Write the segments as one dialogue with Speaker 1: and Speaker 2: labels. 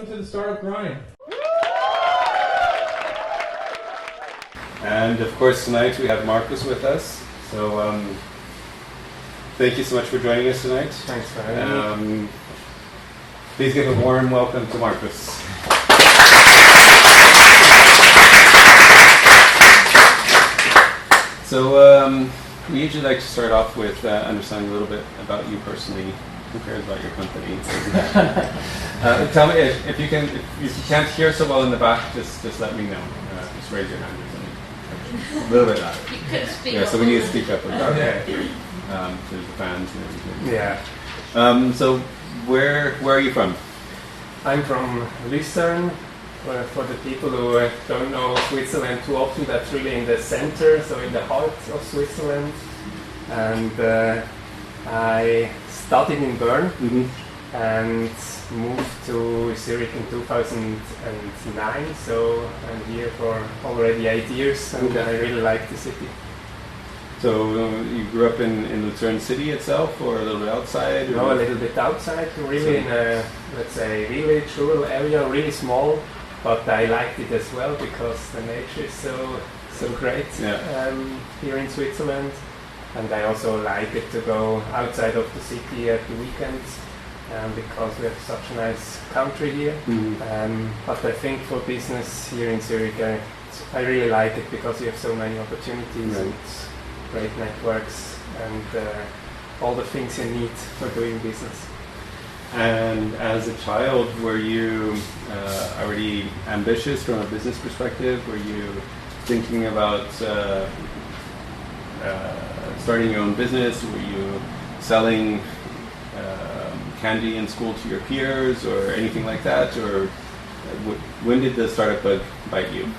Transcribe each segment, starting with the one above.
Speaker 1: welcome to the Startup Grind.
Speaker 2: And of course tonight we have Markus with us. So thank you so much for joining us tonight.
Speaker 3: Thanks for having me.
Speaker 2: Please give a warm welcome to Markus. So we usually like to start off with understanding a little bit about you personally. Who cares about your company? Tell me if you can't hear so well in the back, just let me know. Just raise your hand or something. A little bit louder.
Speaker 4: You could speak
Speaker 2: Yeah,
Speaker 4: up.
Speaker 2: so we need to speak up.
Speaker 3: Okay.
Speaker 2: To the fans and everything.
Speaker 3: Yeah.
Speaker 2: So where are you from?
Speaker 3: I'm from Lucerne. For the people who don't know Switzerland too often, that's really in the center, so in the heart of Switzerland. And I studied in Bern and moved to Zurich in 2009. So I'm here for already 8 years, and I really like the city.
Speaker 2: So you grew up in Lucerne city itself, or a little bit outside? Or?
Speaker 3: No, a little bit outside, really in a, let's say, village, rural area, really small. But I liked it as well because the nature is so great here in Switzerland. And I also like it to go outside of the city at the weekends because we have such a nice country here. But I think for business here in Zurich, I really like it because you have so many opportunities and great networks and all the things you need for doing business.
Speaker 2: And as a child, were you already ambitious from a business perspective? Were you thinking about starting your own business? Were you selling candy in school to your peers or anything like that? Or when did the startup bug bite you?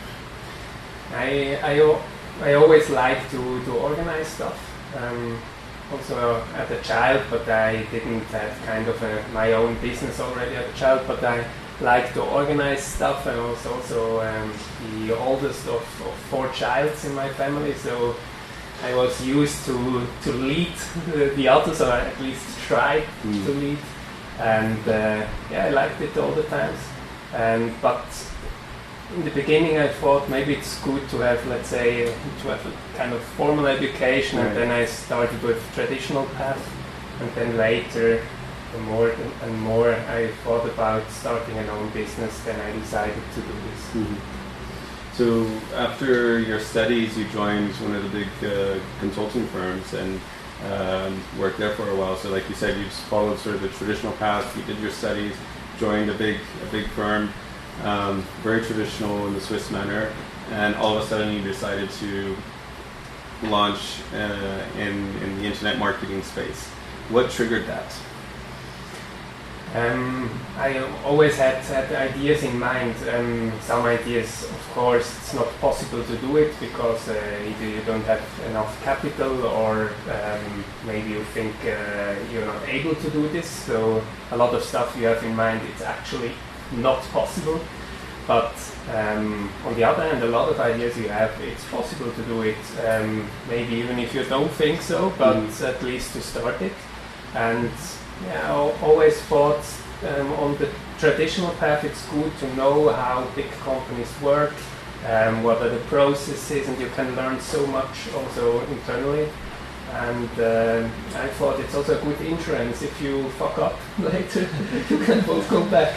Speaker 3: I always like to organize stuff. Also as a child, but I didn't have kind of my own business already as a child, but I like to organize stuff. I was also the oldest of 4 childs in my family, so I was used to lead the others, or at least try to lead, and I liked it all the times. But in the beginning I thought maybe it's good to have, let's say, to have a kind of formal education, and then I started with traditional path, and then later the more and more I thought about starting an own business, then I decided to do this.
Speaker 2: So after your studies, you joined one of the big consulting firms and worked there for a while. So like you said, you just followed sort of the traditional path. You did your studies, joined a big firm. Very traditional in the Swiss manner, and all of a sudden you decided to launch in the internet marketing space. What triggered that?
Speaker 3: I always had ideas in mind. Some ideas, of course, it's not possible to do it because either you don't have enough capital, or maybe you think you're not able to do this. So a lot of stuff you have in mind, it's actually not possible. But on the other hand, a lot of ideas you have, it's possible to do it. Maybe even if you don't think so, but at least to start it. And I always thought on the traditional path, it's good to know how big companies work, what are the processes, and you can learn so much also internally. And I thought it's also a good insurance. If you fuck up later, you can both come back.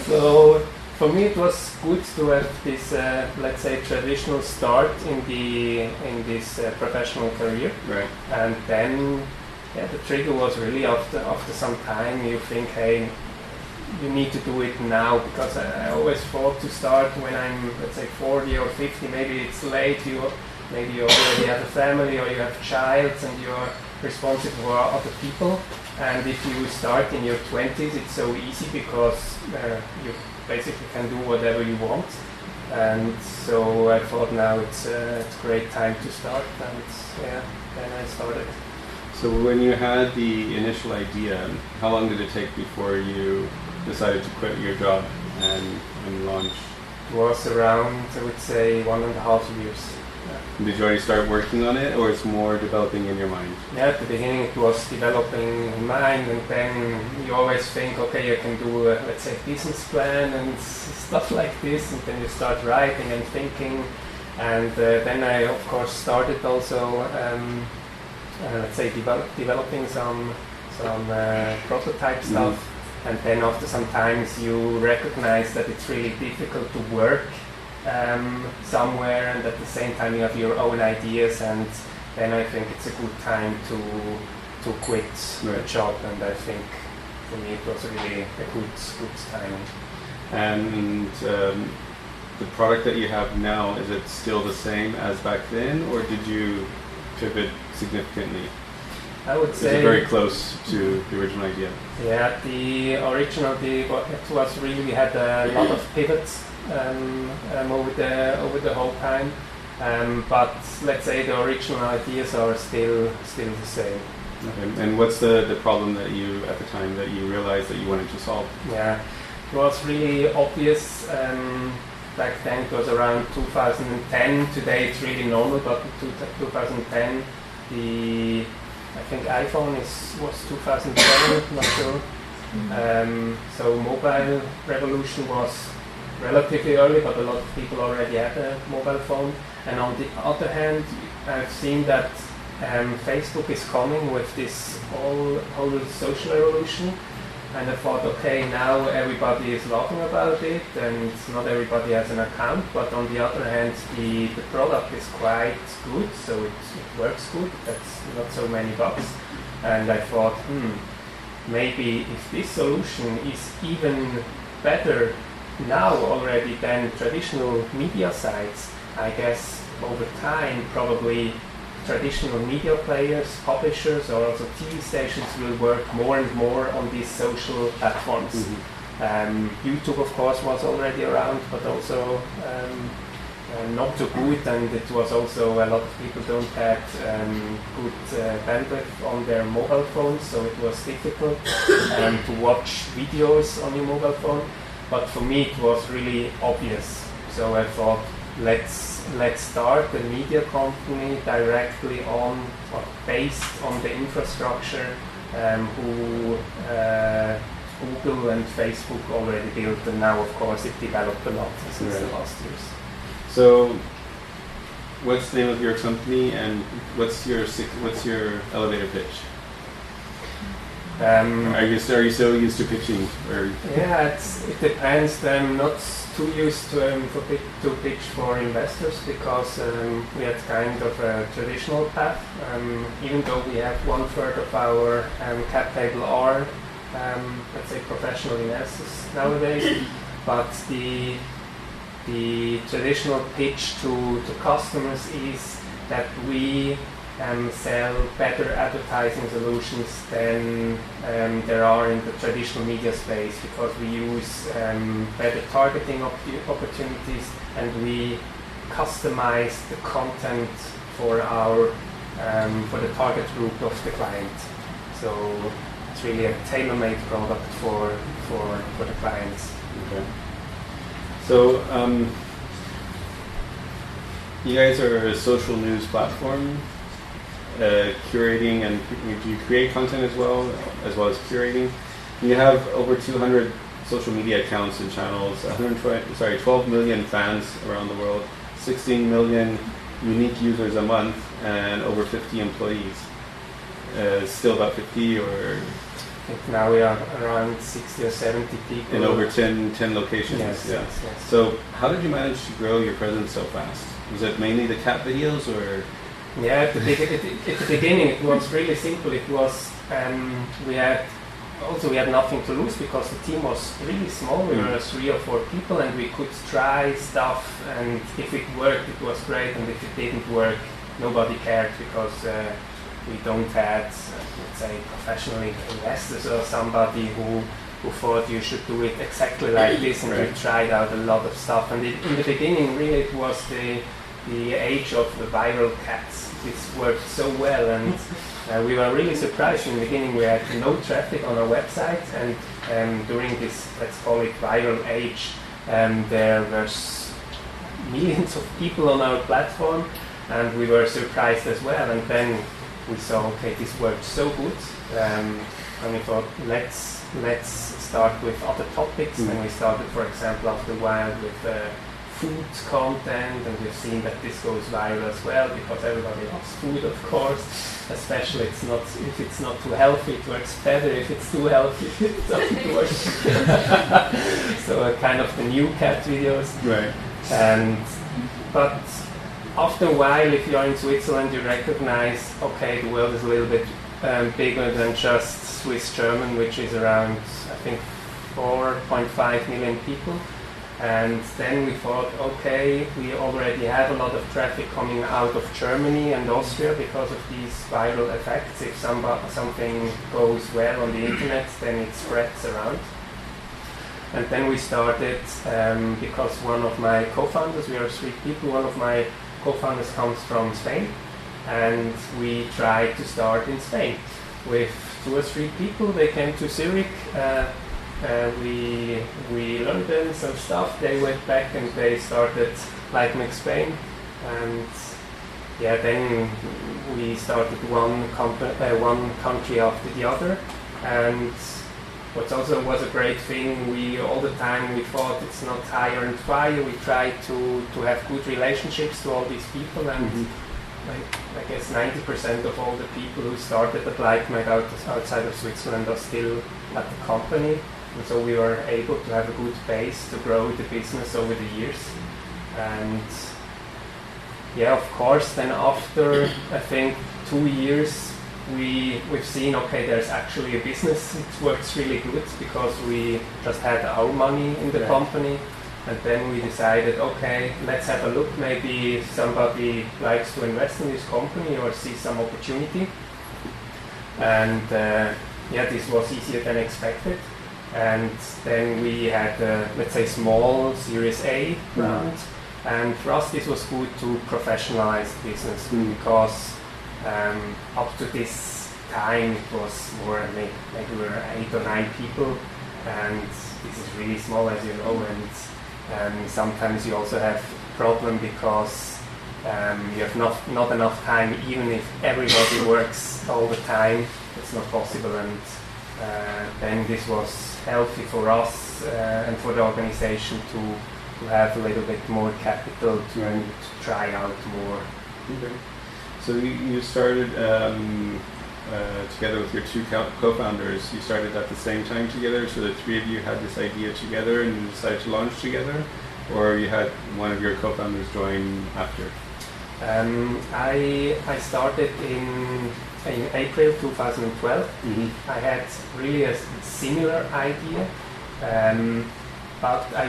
Speaker 3: So for me it was good to have this, let's say, traditional start in this professional career.
Speaker 2: Right.
Speaker 3: And then the trigger was really after some time you think, hey, you need to do it now, because I always thought to start when I'm, let's say, 40 or 50, maybe it's late. Maybe you already have a family, or you have a child, and you're responsible for other people. And if you start in your 20s, it's so easy because you basically can do whatever you want. And so I thought now it's a great time to start, and then I started.
Speaker 2: So when you had the initial idea, how long did it take before you decided to quit your job and launch
Speaker 3: It was around, I would say, 1.5 years.
Speaker 2: Did you already start working on it, or it's more developing in your mind?
Speaker 3: Yeah, at the beginning it was developing in mind, and then you always think, okay, I can do, let's say, business plan and stuff like this, and then you start writing and thinking, and then I, of course, started also, let's say, developing some prototype stuff, and then after some times you recognize that it's really difficult to work somewhere, and at the same time you have your own ideas, and then I think it's a good time to quit the job, and I think for me it was really a good time.
Speaker 2: And the product that you have now, is it still the same as back then, or did you pivot significantly?
Speaker 3: I would say
Speaker 2: it's very close to the original idea.
Speaker 3: Yeah, the original, it was really, we had a lot of pivots over the whole time, but let's say the original ideas are still the same.
Speaker 2: Okay. And what's the problem that you, at the time, that you realized that you wanted to solve?
Speaker 3: Yeah, it was really obvious. Back then it was around 2010. Today it's really normal, but in 2010 I think iPhone was 2007, not sure. So mobile revolution was relatively early, but a lot of people already had a mobile phone. And on the other hand, I've seen that Facebook is coming with this whole social revolution. And I thought, okay, now everybody is laughing about it, and not everybody has an account, but on the other hand, the product is quite good, so it works good, that's not so many bugs. And I thought, maybe if this solution is even better now already than traditional media sites, I guess over time probably traditional media players, publishers, or also TV stations will work more and more on these social platforms. YouTube, of course, was already around, but also not so good, and it was also a lot of people don't have good bandwidth on their mobile phones, so it was difficult to watch videos on your mobile phone. But for me, it was really obvious. So I thought, let's start a media company directly on or based on the infrastructure who Google and Facebook already built, and now of course it developed a lot since the last years.
Speaker 2: So what's the name of your company, and what's your elevator pitch? Are you so used to pitching? Or?
Speaker 3: Yeah, it depends. I'm not too used to pitch for investors, because we had kind of a traditional path. Even though we have 1/3 of our cap table are, let's say, professional investors nowadays, but the traditional pitch to customers is that we sell better advertising solutions than there are in the traditional media space, because we use better targeting opportunities, and we customize the content for the target group of the client. So it's really a tailor-made product for the clients.
Speaker 2: Okay. So you guys are a social news platform. Curating, and do you create content as well as curating? You have over 200 social media accounts and channels, 12 million fans around the world, 16 million unique users a month, and over 50 employees. Still about 50, or?
Speaker 3: I think now we are around 60 or 70 people.
Speaker 2: In over 10 locations.
Speaker 3: Yes.
Speaker 2: So how did you manage to grow your presence so fast? Was it mainly the cat videos, or?
Speaker 3: Yeah, at the beginning it was really simple. It was we had nothing to lose, because the team was really small. We were 3 or 4 people, and we could try stuff, and if it worked, it was great, and if it didn't work, nobody cared, because we don't have, let's say, professional investors or somebody who thought you should do it exactly like this, and we tried out a lot of stuff. And in the beginning, really, it was the age of the viral cats. This worked so well, and we were really surprised. In the beginning we had no traffic on our website, and during this, let's call it, viral age, there were millions of people on our platform, and we were surprised as well. And then we saw, okay, this worked so good, and we thought, let's start with other topics. And we started, for example, after a while with food content, and we've seen that this goes viral as well because everybody loves food, of course. Especially if it's not too healthy, it works better. If it's too healthy, it doesn't work. So kind of the new cat videos.
Speaker 2: Right.
Speaker 3: But after a while, if you're in Switzerland, you recognize, okay, the world is a little bit bigger than just Swiss German, which is around, I think, 4.5 million people. And then we thought, okay, we already have a lot of traffic coming out of Germany and Austria because of these viral effects. If something goes well on the internet, then it spreads around. And then we started, because one of my co-founders, we are 3 people, one of my co-founders comes from Spain, and we tried to start in Spain with 2 or 3 people. They came to Zurich. We learned them some stuff. They went back and they started LikeMag Spain, and then we started one country after the other. And what also was a great thing, all the time we thought it's not hire and fire. We tried to have good relationships to all these people, and I guess 90% of all the people who started at LikeMag outside of Switzerland are still at the company. And so we were able to have a good base to grow the business over the years. And of course, then after I think 2 years, we've seen, okay, there's actually a business. It works really good because we just had our money in the company. And then we decided, okay, let's have a look. Maybe somebody likes to invest in this company or see some opportunity. And this was easier than expected. And then we had, let's say, small Series A round. And for us, this was good to professionalize the business because up to this time it was more maybe we were 8 or 9 people, and this is really small, as you know. And sometimes you also have a problem because you have not enough time. Even if everybody works all the time, it's not possible. And then this was healthy for us and for the organization to have a little bit more capital to try out more.
Speaker 2: Okay. So you started together with your 2 co-founders. You started at the same time together, so the 3 of you had this idea together and you decided to launch together, or you had one of your co-founders join after?
Speaker 3: I started in April 2012. I had really a similar idea, but I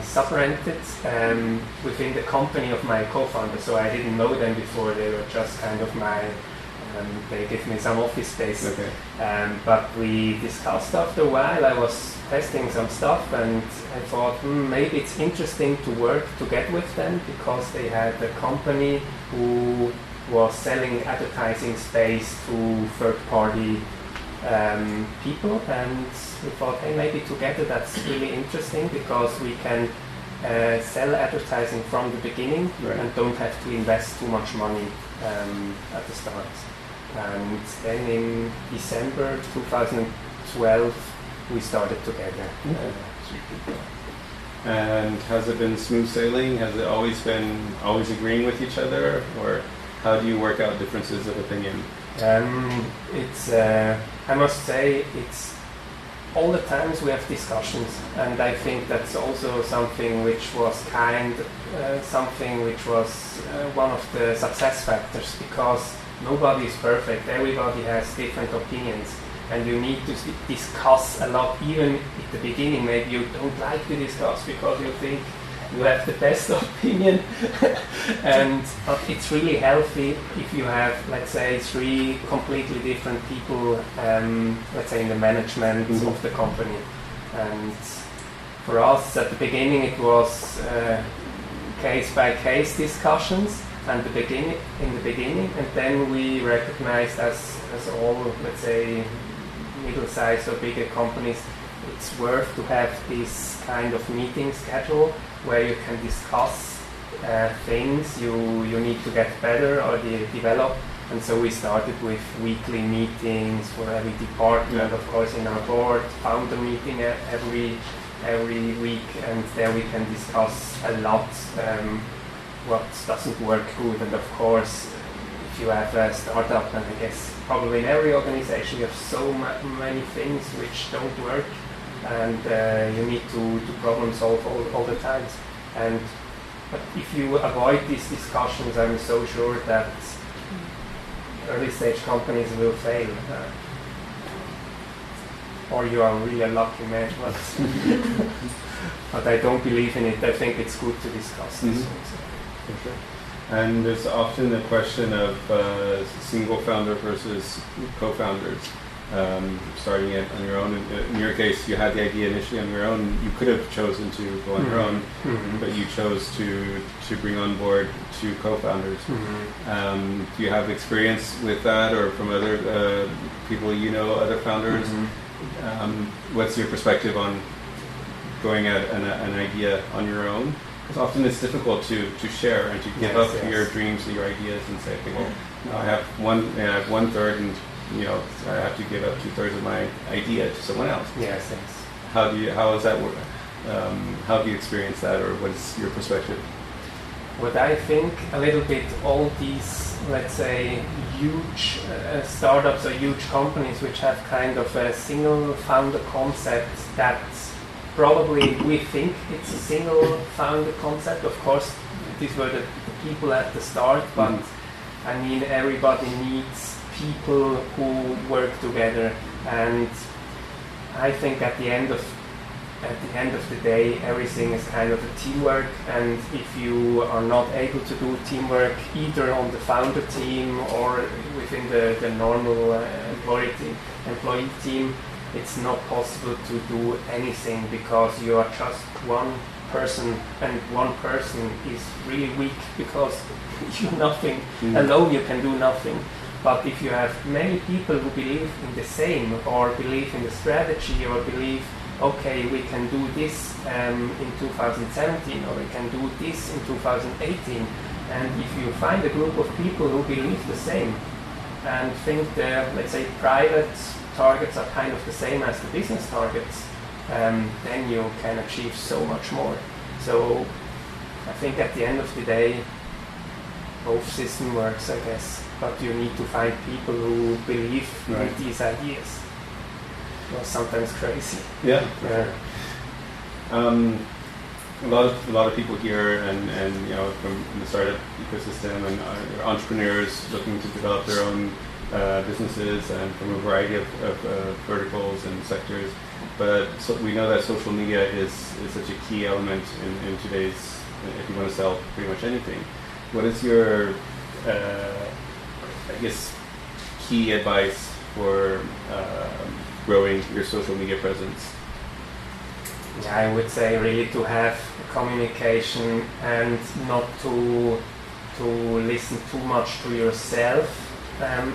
Speaker 3: sub-rented within the company of my co-founder, so I didn't know them before. They were just kind of they gave me some office space.
Speaker 2: Okay.
Speaker 3: But we discussed after a while. I was testing some stuff, and I thought maybe it's interesting to work together with them because they had a company who was selling advertising space to third-party people, and we thought, hey, maybe together that's really interesting because we can sell advertising from the beginning and don't have to invest too much money at the start. And then in December 2012 we started together. 3 people.
Speaker 2: And has it been smooth sailing? Has it always been agreeing with each other, or how do you work out differences of opinion?
Speaker 3: I must say, it's all the times we have discussions, and I think that's also something which was one of the success factors, because nobody is perfect. Everybody has different opinions, and you need to discuss a lot. Even at the beginning, maybe you don't like to discuss because you think you have the best opinion. But it's really healthy if you have, let's say, 3 completely different people, let's say, in the management of the company. And for us, at the beginning, it was case-by-case discussions in the beginning, and then we recognized as all, let's say, middle-sized or bigger companies, it's worth to have this kind of meeting schedule where you can discuss things you need to get better or develop. And so we started with weekly meetings for every department, of course in our board, founder meeting every week, and there we can discuss a lot what doesn't work good. And of course, if you have a startup, and I guess probably in every organization you have so many things which don't work, and you need to problem solve all the time. But if you avoid these discussions, I'm so sure that early stage companies will fail. Or you are really a lucky man, but I don't believe in it. I think it's good to discuss this.
Speaker 2: For sure. And there's often the question of single founder versus co-founders. Starting it on your own. In your case, you had the idea initially on your own. You could have chosen to go on your own, but you chose to bring on board two co-founders. Do you have experience with that, or from other people you know, other founders? What's your perspective on going at an idea on your own? Because often it's difficult to share and to give up your dreams and your ideas and say, okay, well, I have one third, and I have to give up 2/3 of my idea to someone else.
Speaker 3: Yes.
Speaker 2: How does that work? How do you experience that, or what is your perspective?
Speaker 3: What I think a little bit, all these, let's say, huge startups or huge companies which have kind of a single founder concept, that probably we think it's a single founder concept. Of course, these were the people at the start, but I mean, everybody needs people who work together, and I think at the end of the day, everything is kind of a teamwork. And if you are not able to do teamwork either on the founder team or within the normal employee team, it's not possible to do anything, because you are just one person, and one person is really weak because you nothing alone, you can do nothing. But if you have many people who believe in the same, or believe in the strategy, or believe, okay, we can do this in 2017, or we can do this in 2018, and if you find a group of people who believe the same and think the, let's say, private targets are kind of the same as the business targets, then you can achieve so much more. So I think at the end of the day, both system works, I guess, but you need to find people who believe in these ideas. Well, sometimes crazy.
Speaker 2: Yeah. A lot of people here, and from the startup ecosystem, and are entrepreneurs looking to develop their own businesses, and from a variety of verticals and sectors. But we know that social media is such a key element in today's, if you want to sell pretty much anything. What is your, key advice for growing your social media presence?
Speaker 3: Yeah, I would say really to have communication, and not to listen too much to yourself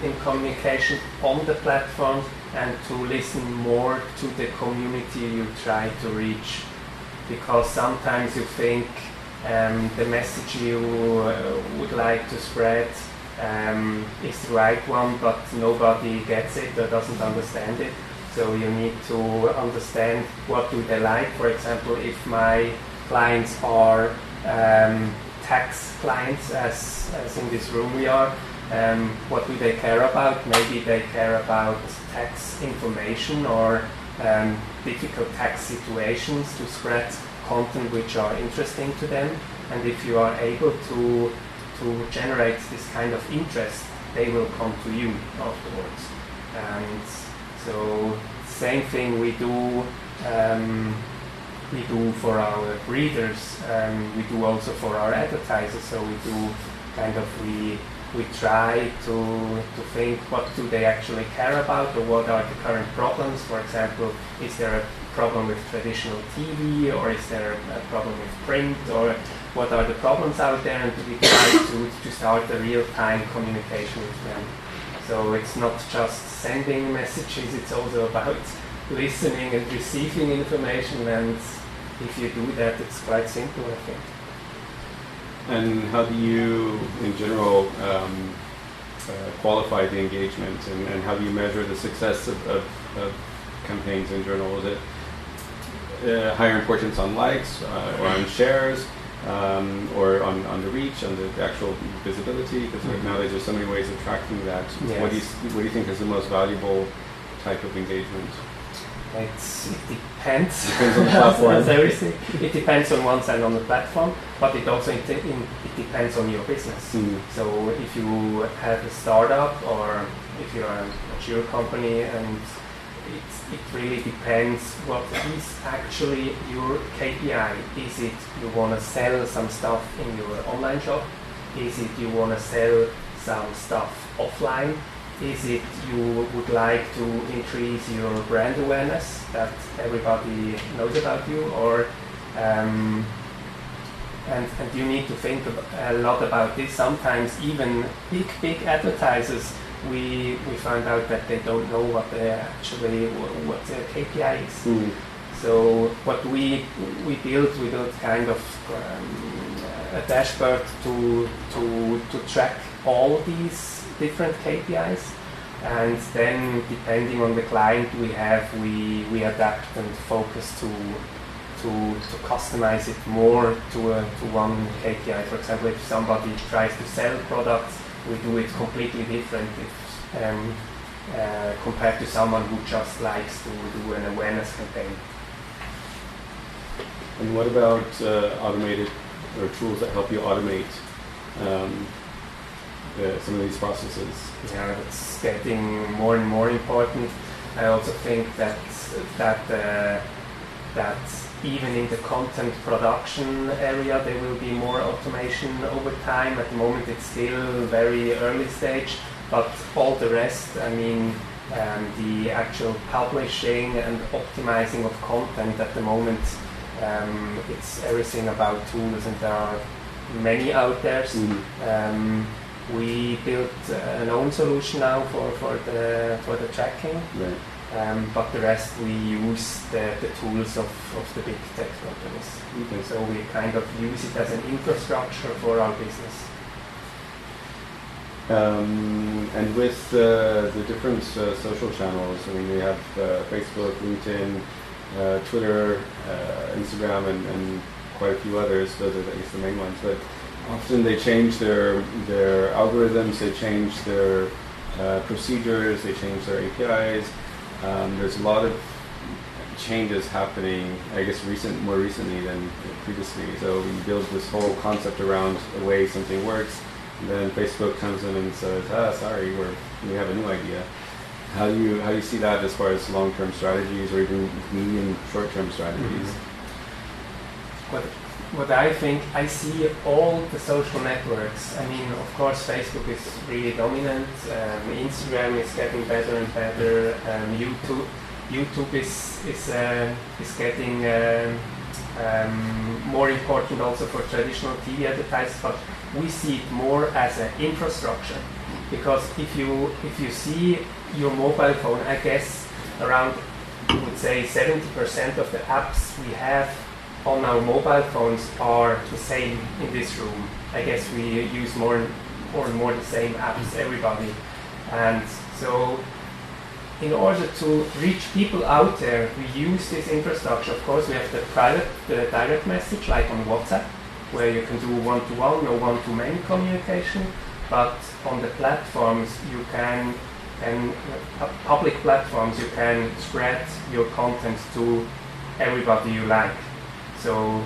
Speaker 3: in communication on the platform, and to listen more to the community you try to reach. Because sometimes you think the message you would like to spread is the right one, but nobody gets it or doesn't understand it. So you need to understand what do they like. For example, if my clients are tax clients, as in this room we are, what do they care about? Maybe they care about tax information, or difficult tax situations, to spread content which are interesting to them. And if you are able to generate this kind of interest, they will come to you afterwards. And so same thing we do for our readers, we do also for our advertisers. So we do kind of, we try to think what do they actually care about, or what are the current problems. For example, is there a problem with traditional TV, or is there a problem with print, or what are the problems out there, and we try to start a real-time communication with them. So it's not just sending messages, it's also about listening and receiving information, and if you do that, it's quite simple, I think.
Speaker 2: And how do you, in general, qualify the engagement, and how do you measure the success of campaigns in general? Is it higher importance on likes or on shares, or on the reach, on the actual visibility? Because nowadays there's so many ways of tracking that.
Speaker 3: Yes.
Speaker 2: What do you think is the most valuable type of engagement?
Speaker 3: It depends.
Speaker 2: Depends on the platform.
Speaker 3: As everything. It depends on one side on the platform, but it also it depends on your business. So if you have a startup, or if you're a mature company, and it really depends what is actually your KPI. Is it you want to sell some stuff in your online shop? Is it you want to sell some stuff offline? Is it you would like to increase your brand awareness, that everybody knows about you, or and you need to think a lot about this. Sometimes even big advertisers, we find out that they don't know what their KPI is. So what we built kind of a dashboard to track all these different KPIs, and then depending on the client we adapt and focus to customize it more to one KPI. For example, if somebody tries to sell products, we do it completely different compared to someone who just likes to do an awareness campaign.
Speaker 2: And what about automated or tools that help you automate some of these processes?
Speaker 3: Yeah, that's getting more and more important. I also think that even in the content production area there will be more automation over time. At the moment it's still very early stage, but all the rest, I mean, the actual publishing and optimizing of content at the moment, it's everything about tools, and there are many out there. We built an own solution now for the tracking, right. But the rest we use the tools of the big tech companies. Okay. So we kind of use it as an infrastructure for our business.
Speaker 2: And with the different social channels, I mean, we have Facebook, LinkedIn, Twitter, Instagram, and quite a few others. Those are, I guess, the main ones. But often they change their algorithms, they change their procedures, they change their APIs. There's a lot of changes happening, I guess, more recently than previously. So we build this whole concept around the way something works, and then Facebook comes in and says, sorry, we have a new idea. How do you see that as far as long-term strategies, or even medium, short-term strategies?
Speaker 3: What I think, I see all the social networks. I mean, of course, Facebook is really dominant. Instagram is getting better and better. YouTube is getting more important also for traditional TV advertisers. But we see it more as an infrastructure, because if you see your mobile phone, I guess around, I would say, 70% of the apps we have on our mobile phones are the same in this room. I guess we use more and more the same apps, everybody. And so in order to reach people out there, we use this infrastructure. Of course, we have the direct message, like on WhatsApp, where you can do one-to-one or one-to-many communication. But on the platforms, you can, and public platforms, you can spread your content to everybody you like. So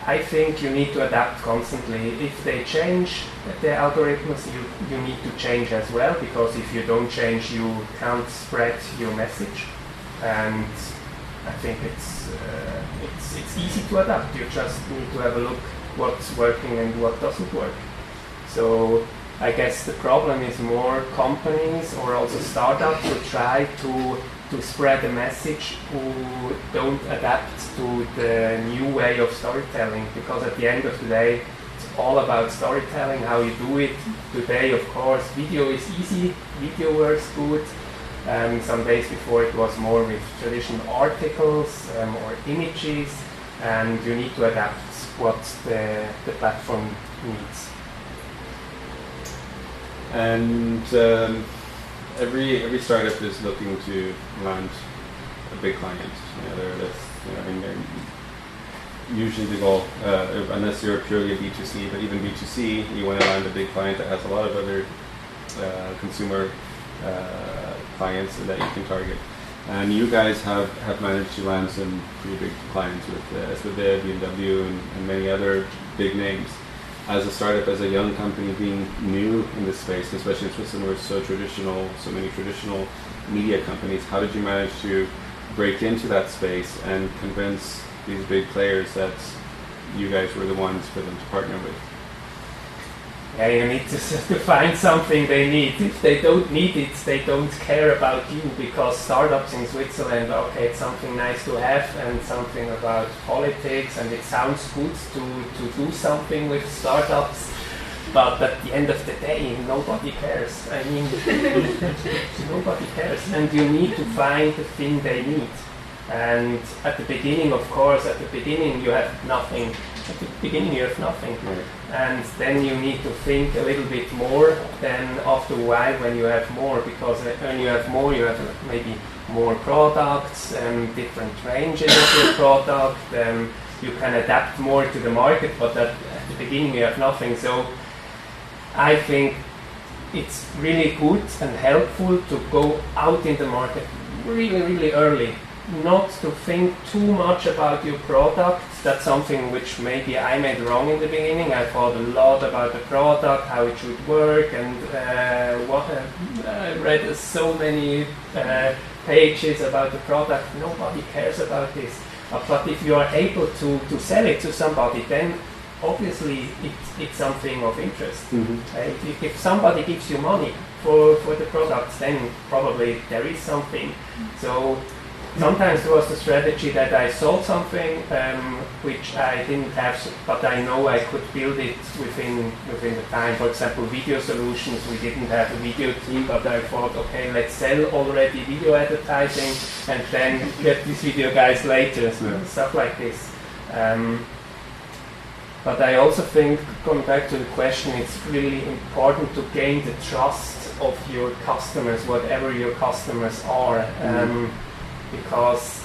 Speaker 3: I think you need to adapt constantly. If they change the algorithms, you need to change as well, because if you don't change, you can't spread your message. And I think it's easy to adapt. You just need to have a look what's working and what doesn't work. So I guess the problem is more companies or also startups who try to spread a message, who don't adapt to the new way of storytelling, because at the end of the day it's all about storytelling, how you do it. Today, of course, video is easy, video works good, Some days before it was more with traditional articles or images, and you need to adapt what the platform needs.
Speaker 2: And every startup is looking to land a big client. Usually the goal, unless you're purely a B2C, but even B2C, you want to land a big client that has a lot of other consumer clients that you can target. And you guys have managed to land some pretty big clients with SBB, BMW, and many other big names. As a startup, as a young company, being new in this space, especially in Switzerland where it's so many traditional media companies, how did you manage to break into that space and convince these big players that you guys were the ones for them to partner with?
Speaker 3: Yeah, you need to find something they need. If they don't need it, they don't care about you, because startups in Switzerland, okay, it's something nice to have and something about politics, and it sounds good to do something with startups, but at the end of the day, nobody cares. I mean, nobody cares, and you need to find the thing they need. And at the beginning, of course, you have nothing. At the beginning you have nothing,
Speaker 2: right.
Speaker 3: And then you need to think a little bit more than after a while when you have more, because when you have more, you have maybe more products, different ranges of your product, you can adapt more to the market, but at the beginning you have nothing. So I think it's really good and helpful to go out in the market really, really early. Not to think too much about your product. That's something which maybe I made wrong in the beginning. I thought a lot about the product, how it should work, and I read so many pages about the product. Nobody cares about this. But if you are able to sell it to somebody, then obviously it's something of interest. Mm-hmm. If somebody gives you money for the product, then probably there is something. So sometimes it was the strategy that I sold something which I didn't have, but I know I could build it within the time. For example, video solutions, we didn't have a video team, but I thought, okay, let's sell already video advertising and then get these video guys later, stuff like this. But I also think, going back to the question, it's really important to gain the trust of your customers, whatever your customers are. Because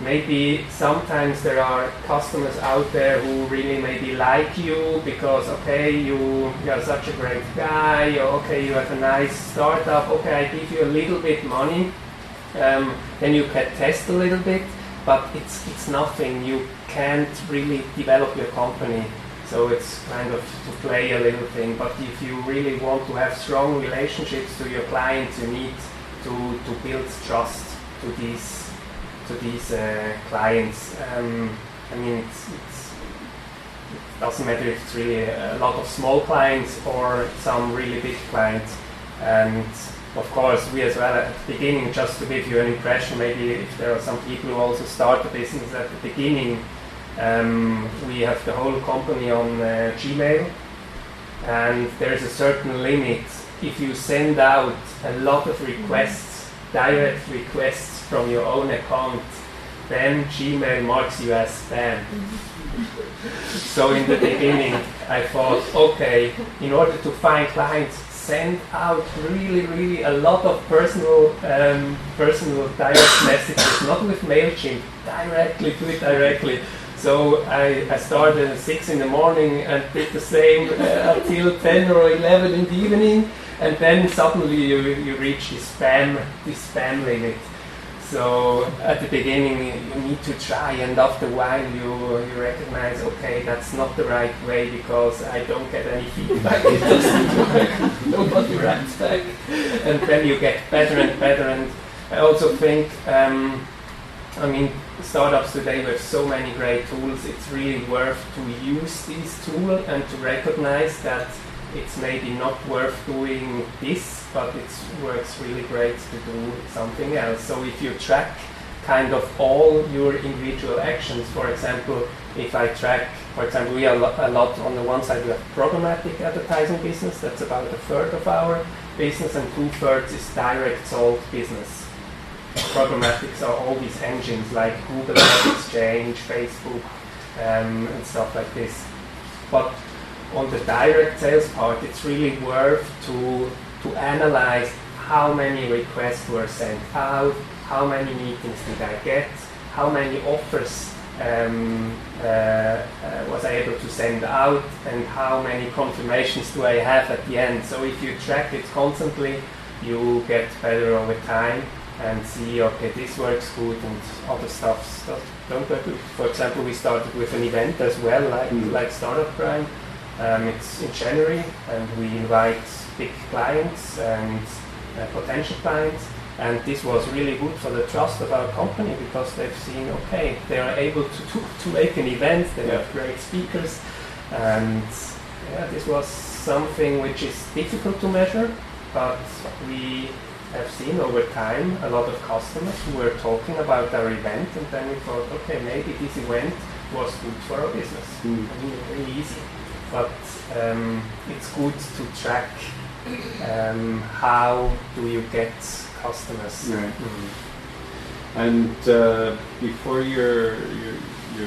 Speaker 3: maybe sometimes there are customers out there who really maybe like you because, okay, you are such a great guy, or okay, you have a nice startup, okay, I give you a little bit money, then you can test a little bit, but it's nothing. You can't really develop your company. So it's kind of to play a little thing. But if you really want to have strong relationships to your clients, you need to build trust to these clients. I mean, it doesn't matter if it's really a lot of small clients or some really big clients. And of course, we as well at the beginning, just to give you an impression, maybe if there are some people who also start the business at the beginning, we have the whole company on Gmail, and there's a certain limit. If you send out a lot of requests, direct requests from your own account, then Gmail marks you as spam. So in the beginning I thought, okay, in order to find clients, send out really a lot of personal direct messages, not with MailChimp, do it directly. So I started at 6 in the morning and did the same until 10 or 11 in the evening, and then suddenly you reach this spam limit. So at the beginning you need to try, and after a while you recognize, okay, that's not the right way because I don't get any feedback, it doesn't work, nobody writes back, and then you get better and better. And I also think, I mean, startups today with so many great tools, it's really worth to use these tools and to recognize that it's maybe not worth doing this, but it works really great to do something else. So if you track kind of all your individual actions, for example, if I track, for example, we are a lot on the one side, we have programmatic advertising business, that's about a third of our business and 2/3 is direct sold business. Programmatics are all these engines like Google Ad Exchange, Facebook, and stuff like this. But on the direct sales part, it's really worth to analyze how many requests were sent out, how many meetings did I get, how many offers was I able to send out, and how many confirmations do I have at the end. So if you track it constantly, you get better over time and see, okay, this works good and other stuff don't work good. For example, we started with an event as well, like Startup Grind. It's in January, and we invite big clients and potential clients. And this was really good for the trust of our company, because they've seen, okay, they are able to make an event, they have great speakers, and this was something which is difficult to measure, but we have seen over time a lot of customers who were talking about our event, and then we thought, okay, maybe this event was good for our business. I mean, really easy, but it's good to track how do you get customers.
Speaker 2: Right. And before your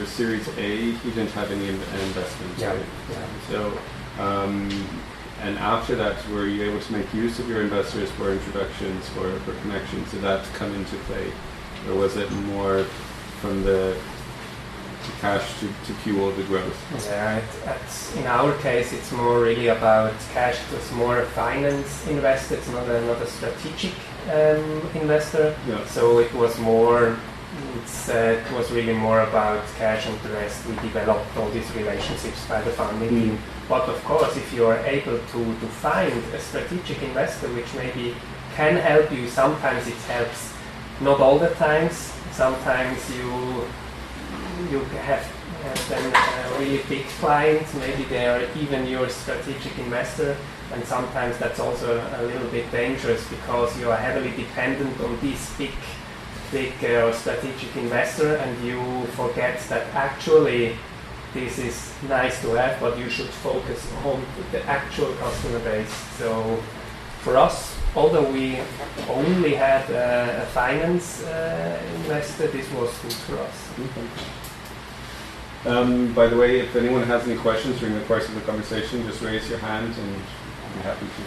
Speaker 2: Series A, you didn't have any investments, right? So, and after that, were you able to make use of your investors for introductions, for connections? Did that come into play, or was it more from the cash to fuel the growth?
Speaker 3: Yeah, in our case, it's more really about cash. It's more a finance investor. It's not a strategic investor.
Speaker 2: Yeah.
Speaker 3: So it was more. It was really more about cash, and the rest we developed all these relationships by the founding team. But of course, if you are able to find a strategic investor which maybe can help you, sometimes it helps. Not all the times. Sometimes you have then a really big client, maybe they are even your strategic investor, and sometimes that's also a little bit dangerous, because you are heavily dependent on this big strategic investor, and you forget that actually this is nice to have, but you should focus on the actual customer base. So for us, although we only had a finance investor, this was good for us.
Speaker 2: By the way, if anyone has any questions during the course of the conversation, just raise your hand and I'm happy to.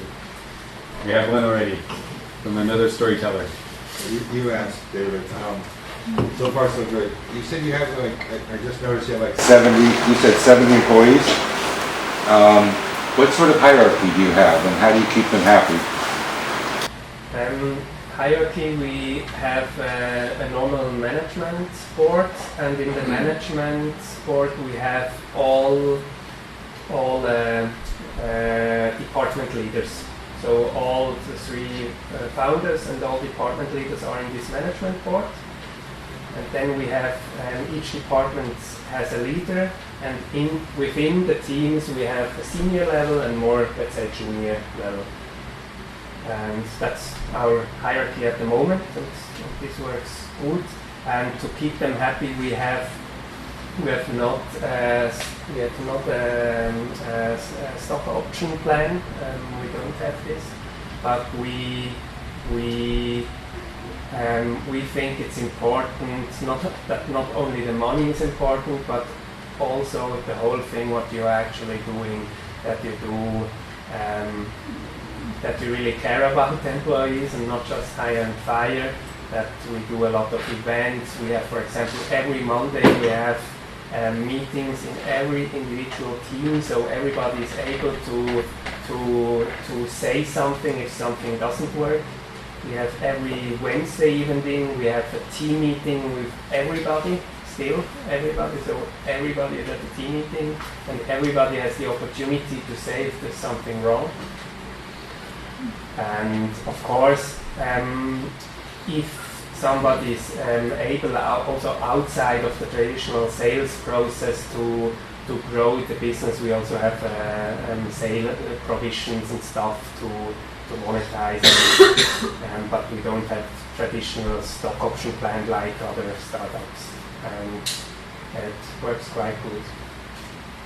Speaker 2: We have one already from another storyteller.
Speaker 1: You asked, David. So far, so good. You said you have I just noticed you have 70. You said 70 employees. What sort of hierarchy do you have, and how do you keep them happy?
Speaker 3: Hierarchy, we have a normal management board, and in the management board we have all department leaders. So all the 3 founders and all department leaders are in this management board. And then we have each department has a leader, and within the teams we have a senior level and more, let's say, junior level. And that's our hierarchy at the moment, and this works good. And to keep them happy, we have not a stock option plan. We don't have this, but we think it's important that not only the money is important, but also the whole thing, what you're actually doing, that you do. That we really care about employees and not just hire and fire, that we do a lot of events. We have, for example, every Monday we have meetings in every individual team, so everybody is able to say something if something doesn't work. We have every Wednesday evening, we have a team meeting with everybody, so everybody is at the team meeting, and everybody has the opportunity to say if there's something wrong. And of course, if somebody is able also outside of the traditional sales process to grow the business, we also have sale provisions and stuff to monetize, but we don't have traditional stock option plan like other startups, and it works quite good.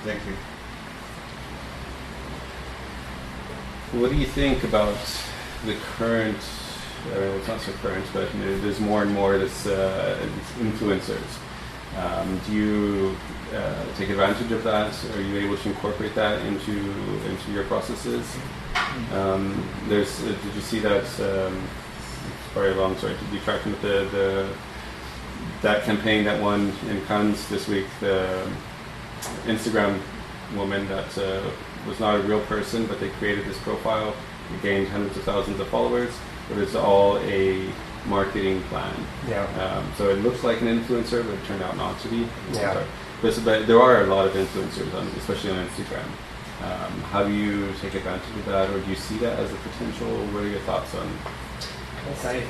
Speaker 1: Thank you.
Speaker 2: What do you think about the current, it's not so current, but there's more and more this influencers. Do you take advantage of that? Are you able to incorporate that into your processes? Did you see that? Sorry, long story. Did you track with that campaign that won in Cannes this week? The Instagram woman that was not a real person, but they created this profile. It gained hundreds of thousands of followers, but it's all a marketing plan.
Speaker 3: Yeah.
Speaker 2: So it looks like an influencer, but it turned out not to be.
Speaker 3: Yeah.
Speaker 2: But there are a lot of influencers, especially on Instagram. How do you take advantage of that, or do you see that as a potential? What are your thoughts on?
Speaker 3: Yes,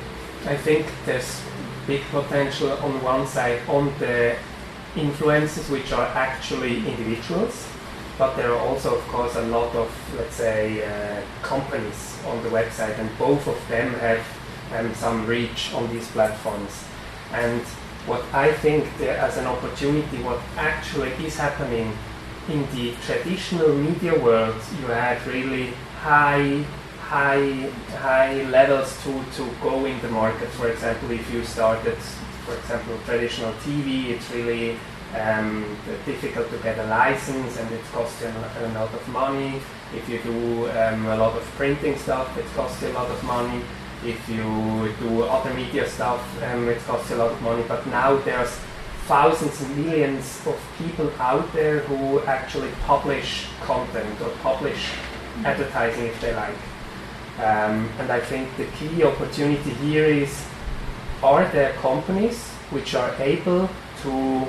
Speaker 3: I think there's big potential on one side on the influencers which are actually individuals, but there are also, of course, a lot of, let's say, companies on the website, and both of them have some reach on these platforms. And what I think there as an opportunity, what actually is happening in the traditional media world, you have really high levels to go in the market. For example, if you started, for example, traditional TV, it's really difficult to get a license, and it costs you a lot of money. If you do a lot of printing stuff, it costs you a lot of money. If you do other media stuff, it costs you a lot of money. But now there's thousands and millions of people out there who actually publish content or publish advertising if they like. And I think the key opportunity here is, are there companies which are able to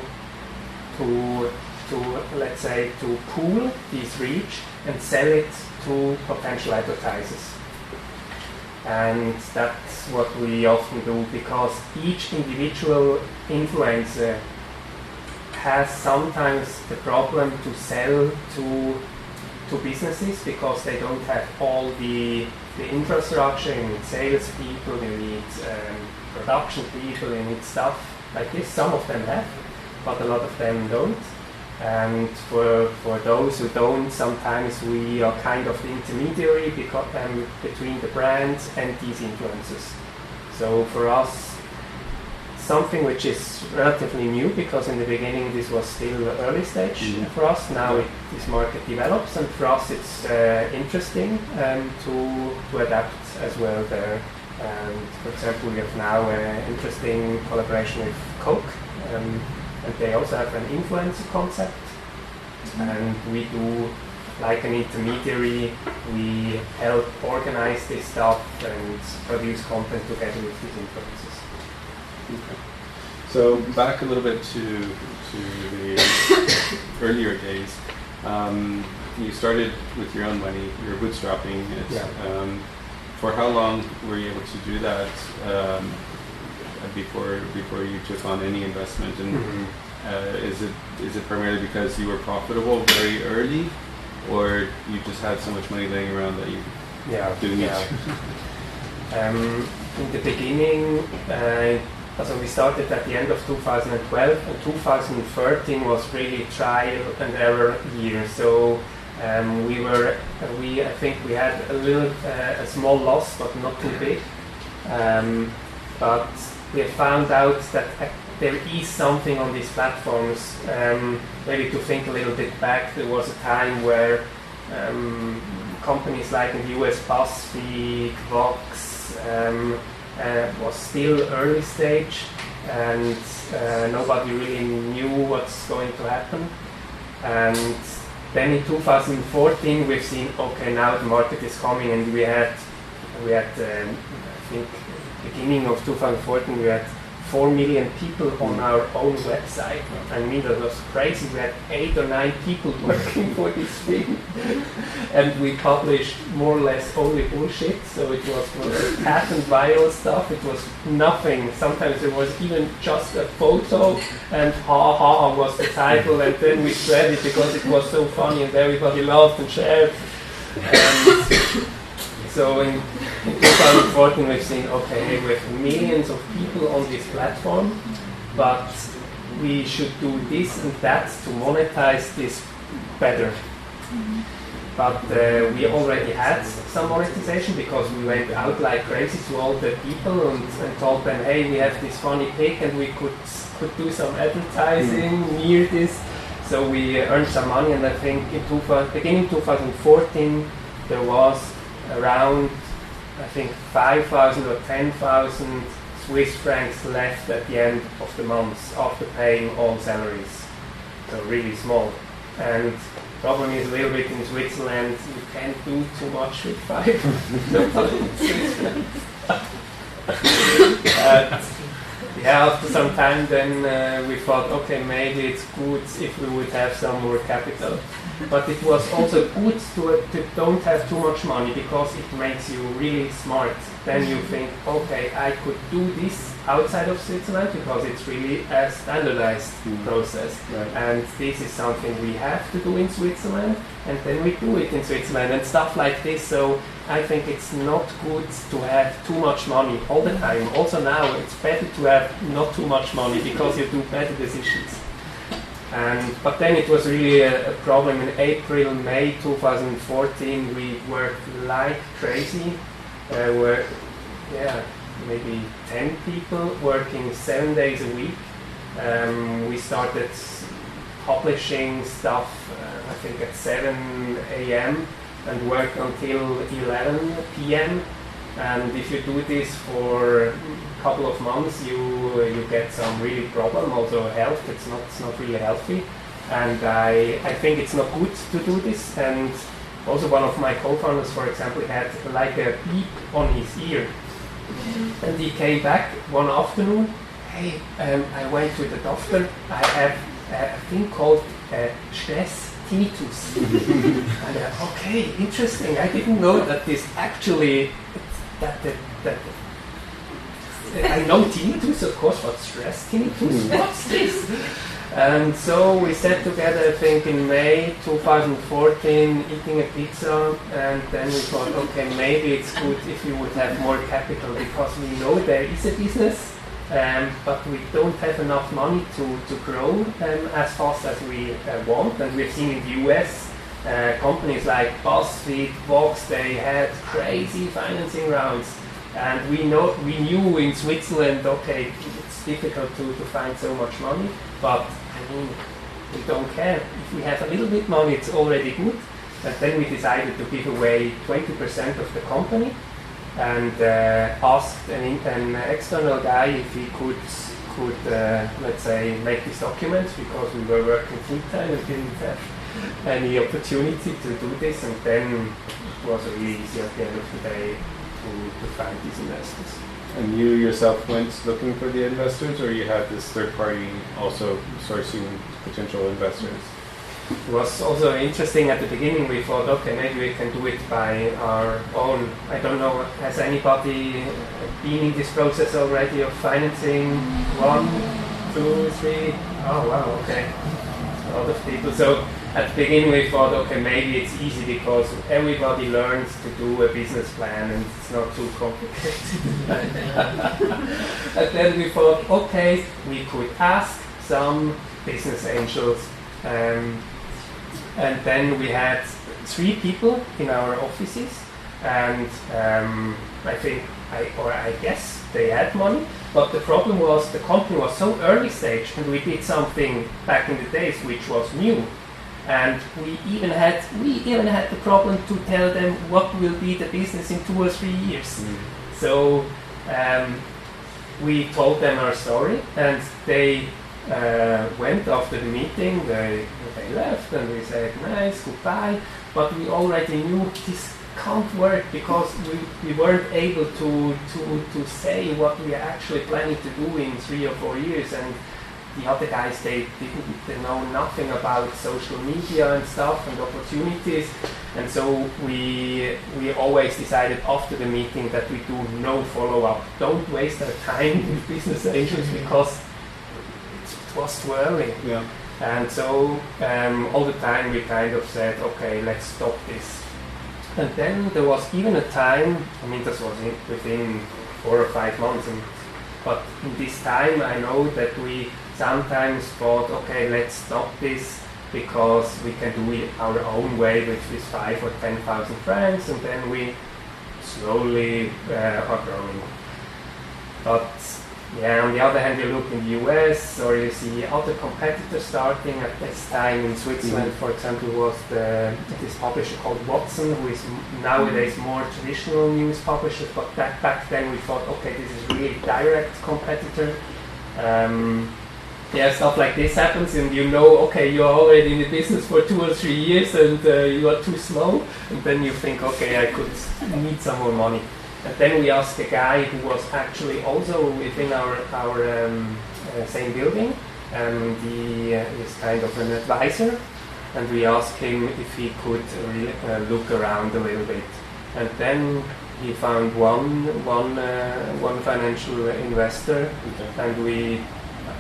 Speaker 3: let's say, to pool this reach and sell it to potential advertisers? And that's what we often do, because each individual influencer has sometimes the problem to sell to businesses, because they don't have all the infrastructure. You need sales people, you need production people, you need stuff like this. Some of them have, but a lot of them don't. And for those who don't, sometimes we are kind of the intermediary between the brands and these influencers. So for us, something which is relatively new, because in the beginning this was still early stage for us. Now this market develops, and for us it's interesting to adapt as well there. And for example, we have now an interesting collaboration with Coke. And they also have an influencer concept, and we do like an intermediary. We help organize this stuff and produce content together with these influencers.
Speaker 2: Okay. So back a little bit to the earlier days. You started with your own money. You were bootstrapping it.
Speaker 3: Yeah.
Speaker 2: For how long were you able to do that? Before you took on any investment, and is it primarily because you were profitable very early, or you just had so much money laying around that you didn't need to?
Speaker 3: In the beginning, so we started at the end of 2012, and 2013 was really trial and error year. So I think we had a small loss, but not too big. But we found out that there is something on these platforms. Maybe to think a little bit back, there was a time where companies like in the US, BuzzFeed, Vox, was still early stage, and nobody really knew what's going to happen. And then in 2014 we've seen, okay, now the market is coming, and we had I think beginning of 2014 we had 4 million people on our own website. I mean, that was crazy. We had 8 or 9 people working for this thing, and we published more or less only bullshit. So it was patent viral stuff. It was nothing. Sometimes it was even just a photo, and ha ha was the title, and then we spread it because it was so funny and everybody loved and shared. And so in 2014 we've seen, okay, we have millions of people on this platform, but we should do this and that to monetize this better. but we already had some monetization because we went out like crazy to all the people and told them, hey, we have this funny pig and we could do some advertising near this. So we earned some money, and I think beginning 2014 there was around, I think, 5,000 or 10,000 Swiss francs left at the end of the month after paying all salaries. So really small. And problem is a little bit in Switzerland, you can't do too much with 5,000 Swiss francs. After some time then we thought, okay, maybe it's good if we would have some more capital. But it was also good to don't have too much money because it makes you really smart. Then you think, okay, I could do this outside of Switzerland because it's really a standardized process.
Speaker 2: Right.
Speaker 3: And this is something we have to do in Switzerland, and then we do it in Switzerland and stuff like this. So I think it's not good to have too much money all the time. Also now, it's better to have not too much money because you do better decisions. But then it was really a problem in April, May 2014. We worked like crazy. Maybe 10 people working 7 days a week. We started publishing stuff, I think at 7 a.m. and worked until 11 p.m. And if you do this for a couple of months, you get some really problem, also health. It's not really healthy. And I think it's not good to do this. And also one of my co-founders, for example, had like a beep on his ear. And he came back one afternoon. Hey, I went to the doctor. I have a thing called stress tinnitus. And okay, interesting. I didn't know that this actually that I know tinnitus, of course, but stress tinnitus. What's this? And so we sat together, I think, in May 2014, eating a pizza, and then we thought, okay, maybe it's good if we would have more capital because we know there is a business, but we don't have enough money to grow as fast as we want. And we've seen in the US, companies like BuzzFeed, Vox, they had crazy financing rounds. And we knew in Switzerland, okay, it's difficult to find so much money, but I mean, we don't care. If we have a little bit money, it's already good. And then we decided to give away 20% of the company and asked an external guy if he could let's say, make these documents because we were working full time and didn't have any opportunity to do this. And then it was really easy at the end of the day to find these investors.
Speaker 2: And you yourself went looking for the investors, or you had this third party also sourcing potential investors?
Speaker 3: It was also interesting at the beginning. We thought, okay, maybe we can do it by our own. I don't know, has anybody been in this process already of financing? 1, 2, 3? Oh wow, okay. A lot of people. So at the beginning we thought, okay, maybe it's easy because everybody learns to do a business plan and it's not too complicated. And then we thought, okay, we could ask some business angels. And then we had 3 people in our offices, and I guess they had money, but the problem was the company was so early stage, and we did something back in the days which was new. And we even had the problem to tell them what will be the business in 2 or 3 years. So we told them our story, and they went after the meeting. They left, and we said nice goodbye. But we already knew this can't work because we weren't able to say what we are actually planning to do in 3 or 4 years. And the other guys, they know nothing about social media and stuff and opportunities. And so we always decided after the meeting that we do no follow-up. Don't waste our time with business angels because it was too early.
Speaker 2: Yeah.
Speaker 3: And so all the time we kind of said, okay, let's stop this. And then there was even a time, I mean, this was within 4 or 5 months, but in this time I know that we sometimes thought, okay, let's stop this because we can do it our own way with 5 or 10,000 francs, and then we slowly are growing. But yeah, on the other hand, you look in the US or you see other competitors starting at this time in Switzerland. For example, was this publisher called Watson, who is nowadays more traditional news publisher. But back then we thought, okay, this is really direct competitor. Yeah, stuff like this happens, and you know, okay, you're already in the business for 2 or 3 years, and you are too slow, and then you think, okay, I could need some more money. And then we asked a guy who was actually also within our same building, and he is kind of an advisor, and we asked him if he could look around a little bit. And then he found one financial investor, and we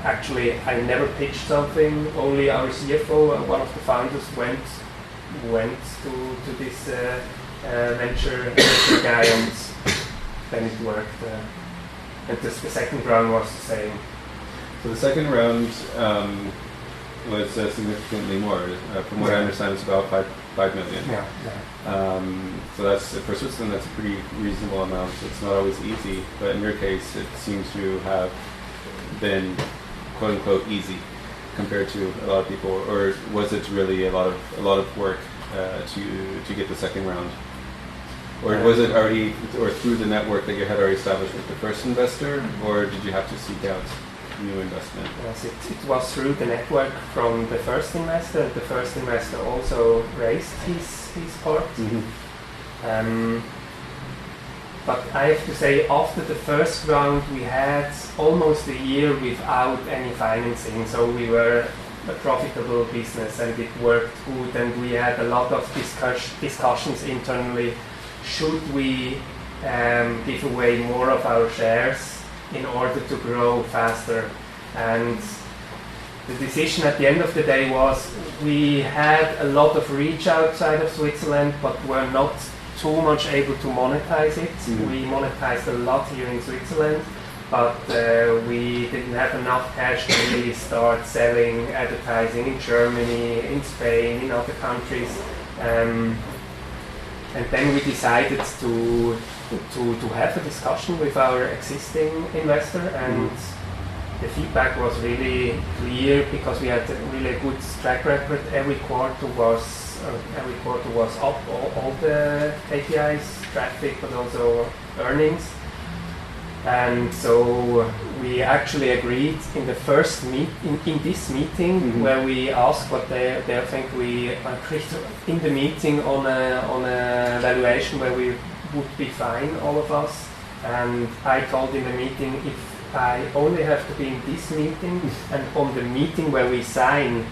Speaker 3: actually, I never pitched something, only our CFO, one of the founders, went to this venture guy, and then it worked. And the second round was the same.
Speaker 2: So the second round was significantly more. From what I understand, it's about 5 million.
Speaker 3: Yeah.
Speaker 2: So that's, for Switzerland, that's a pretty reasonable amount. It's not always easy, but in your case, it seems to have been "quote unquote" easy compared to a lot of people. Or was it really a lot of work to get the second round? Or was it already, or through the network that you had already established with the first investor, or did you have to seek out new investment?
Speaker 3: Yes, it was through the network from the first investor. The first investor also raised his part. But I have to say, after the first round, we had almost a year without any financing. So we were a profitable business, and it worked good. And we had a lot of discussions internally. Should we give away more of our shares in order to grow faster? And the decision at the end of the day was, we had a lot of reach outside of Switzerland, but were not too much able to monetize it. We monetized a lot here in Switzerland, but we didn't have enough cash to really start selling advertising in Germany, in Spain, in other countries. And then we decided to have a discussion with our existing investor, and the feedback was really clear because we had really a good track record. Every quarter was up, all the KPIs, traffic, but also earnings. And so we actually agreed in the first in this meeting where we asked what they think. We agreed in the meeting on a valuation where we would be fine, all of us. And I told in the meeting, if I only have to be in this meeting and on the meeting where we sign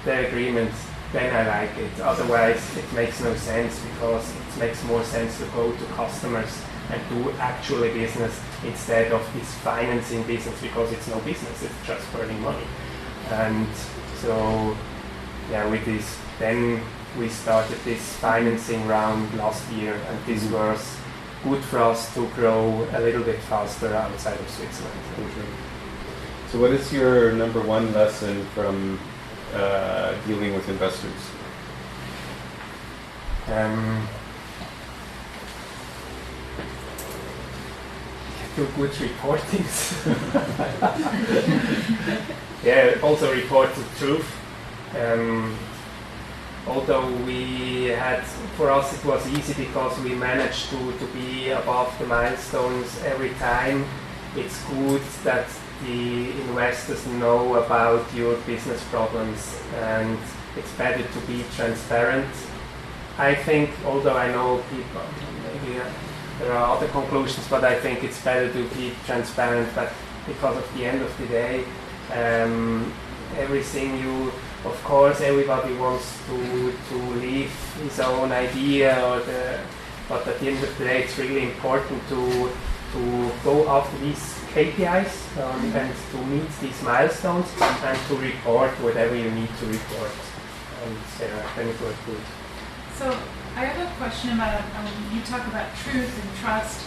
Speaker 3: the agreement, then I like it. Otherwise, it makes no sense, because it makes more sense to go to customers and do actually business instead of this financing business, because it's no business, it's just burning money. And so, yeah, with this, then we started this financing round last year, and this was good for us to grow a little bit faster outside of Switzerland.
Speaker 2: So what is your number one lesson from dealing with investors?
Speaker 3: Do good reportings. Yeah, also report the truth. Although for us it was easy because we managed to be above the milestones every time. It's good that the investors know about your business problems, and it's better to be transparent. I think, although I know people, maybe there are other conclusions, but I think it's better to be transparent, but because at the end of the day, everything of course, everybody wants to leave his own idea, but at the end of the day, it's really important to go after these KPIs and to meet these milestones and to report whatever you need to report. And then it works good.
Speaker 4: So I have a question about, you talk about truth and trust,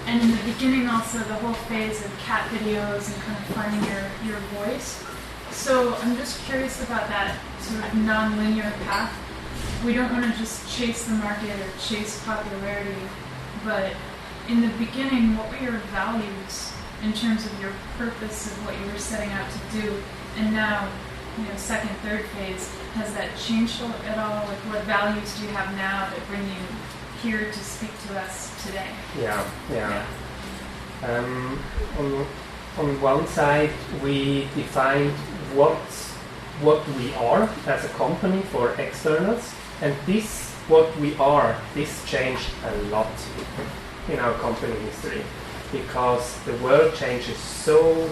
Speaker 4: and in the beginning also the whole phase of cat videos and kind of finding your voice. So I'm just curious about that sort of non-linear path. We don't want to just chase the market or chase popularity, but in the beginning, what were your values in terms of your purpose of what you were setting out to do? And now, second, third phase, has that changed at all? Like, what values do you have now that bring you here to speak to us today?
Speaker 3: Yeah. On one side, we defined what we are as a company for externals, and what we are, this changed a lot in our company history, because the world changes so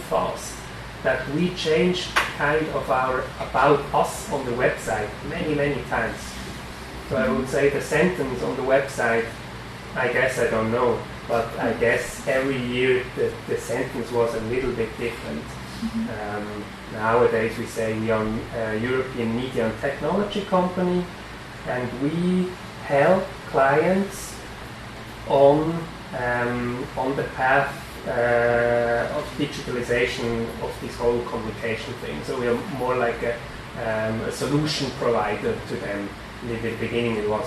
Speaker 3: fast that we changed kind of our about us on the website many times. So I would say the sentence on the website, I guess I don't know, but I guess every year the sentence was a little bit different. Nowadays we say we are a European media and technology company, and we help clients on the path of digitalization of this whole communication thing. So we are more like a solution provider to them. In the beginning it was